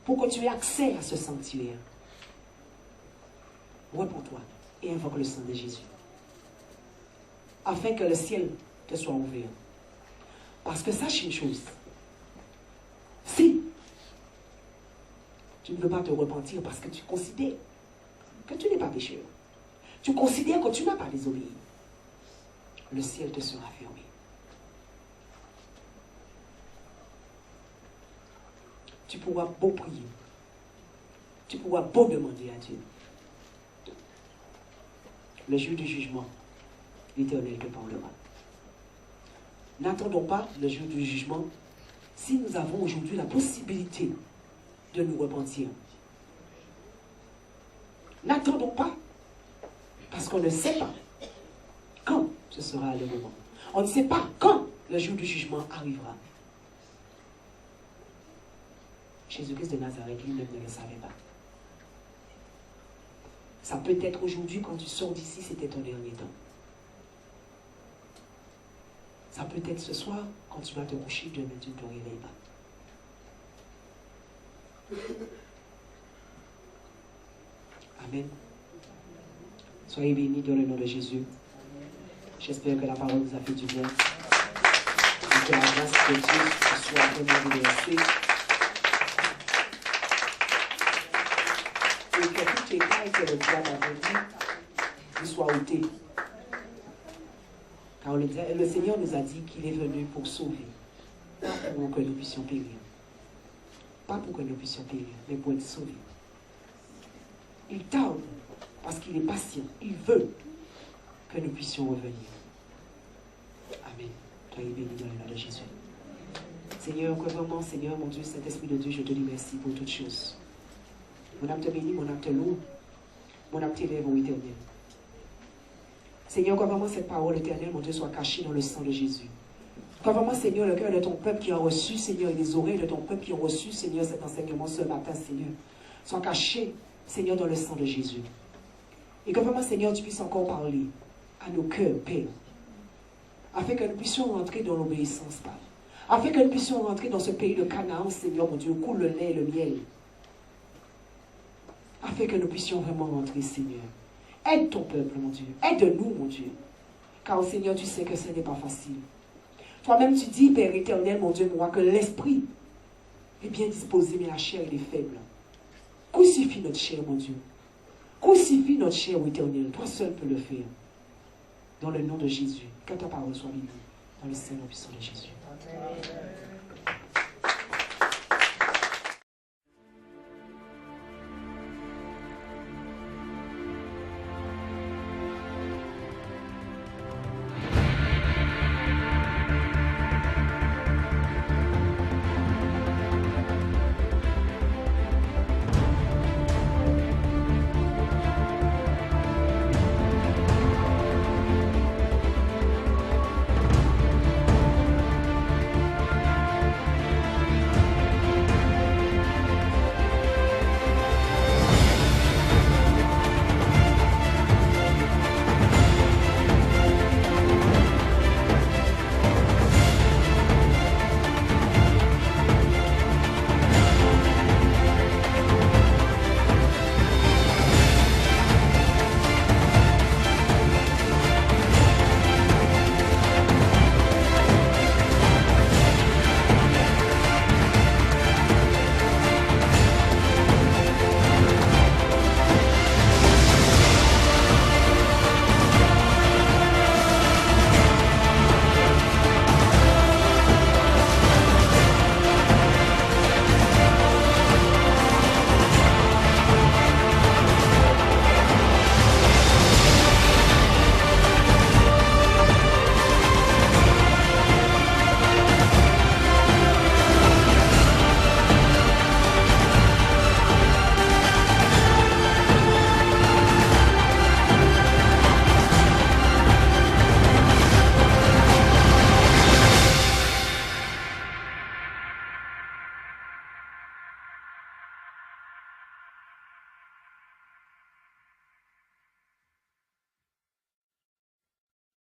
Pour que tu aies accès à ce sanctuaire. Repens-toi et invoque le sang de Jésus. Afin que le ciel te soit ouvert. Parce que sache une chose. Si tu ne veux pas te repentir parce que tu considères que tu n'es pas pécheur, tu considères que tu n'as pas désobéi, le ciel te sera fermé. Tu pourras beau prier. Tu pourras beau demander à Dieu. Le jour du jugement, l'Éternel te parlera. N'attendons pas le jour du jugement si nous avons aujourd'hui la possibilité de nous repentir. N'attendons pas parce qu'on ne sait pas quand ce sera le moment. On ne sait pas quand le jour du jugement arrivera. Jésus-Christ de Nazareth lui-même ne le savait pas. Ça peut être aujourd'hui quand tu sors d'ici, c'était ton dernier temps. Ça peut être ce soir, quand tu vas te coucher, demain tu ne te réveilles pas. Amen. Soyez bénis dans le nom de Jésus. J'espère que la parole vous a fait du bien. Et que la grâce de Dieu soit vraiment déversée. et que tout écaille que le diable a vendu, il soit ôté. Car le Seigneur nous a dit qu'il est venu pour sauver, pas pour que nous puissions périr. Pas pour que nous puissions périr, mais pour être sauvés. Il tarde parce qu'il est patient. Il veut que nous puissions revenir. Amen. Soyez bénis dans le nom de Jésus. Seigneur, que vraiment, Seigneur, mon Dieu, Saint-Esprit de Dieu, je te dis merci pour toutes choses. Mon âme te bénit, mon âme te loue, mon âme t'élève au éternel. Seigneur, que vraiment cette parole éternelle, mon Dieu, soit cachée dans le sang de Jésus. Que vraiment, Seigneur, le cœur de ton peuple qui a reçu, Seigneur, et les oreilles de ton peuple qui ont reçu, Seigneur, cet enseignement ce matin, Seigneur, soient cachés, Seigneur, dans le sang de Jésus. Et que vraiment, Seigneur, tu puisses encore parler à nos cœurs, Père, afin que nous puissions rentrer dans l'obéissance, Père. Afin que nous puissions rentrer dans ce pays de Canaan, Seigneur, mon Dieu, où coule le lait et le miel. Afin que nous puissions vraiment rentrer, Seigneur. Aide ton peuple, mon Dieu. Aide-nous, mon Dieu. Car, Seigneur, tu sais que ce n'est pas facile. Toi-même, tu dis, Père éternel, mon Dieu, moi, que l'esprit est bien disposé, mais la chair, elle est faible. Crucifie notre chair, mon Dieu. Crucifie notre chair, éternel. Toi seul peux le faire. Dans le nom de Jésus. Que ta parole soit bénie. Dans le Saint-Nom puissant de Jésus. Amen.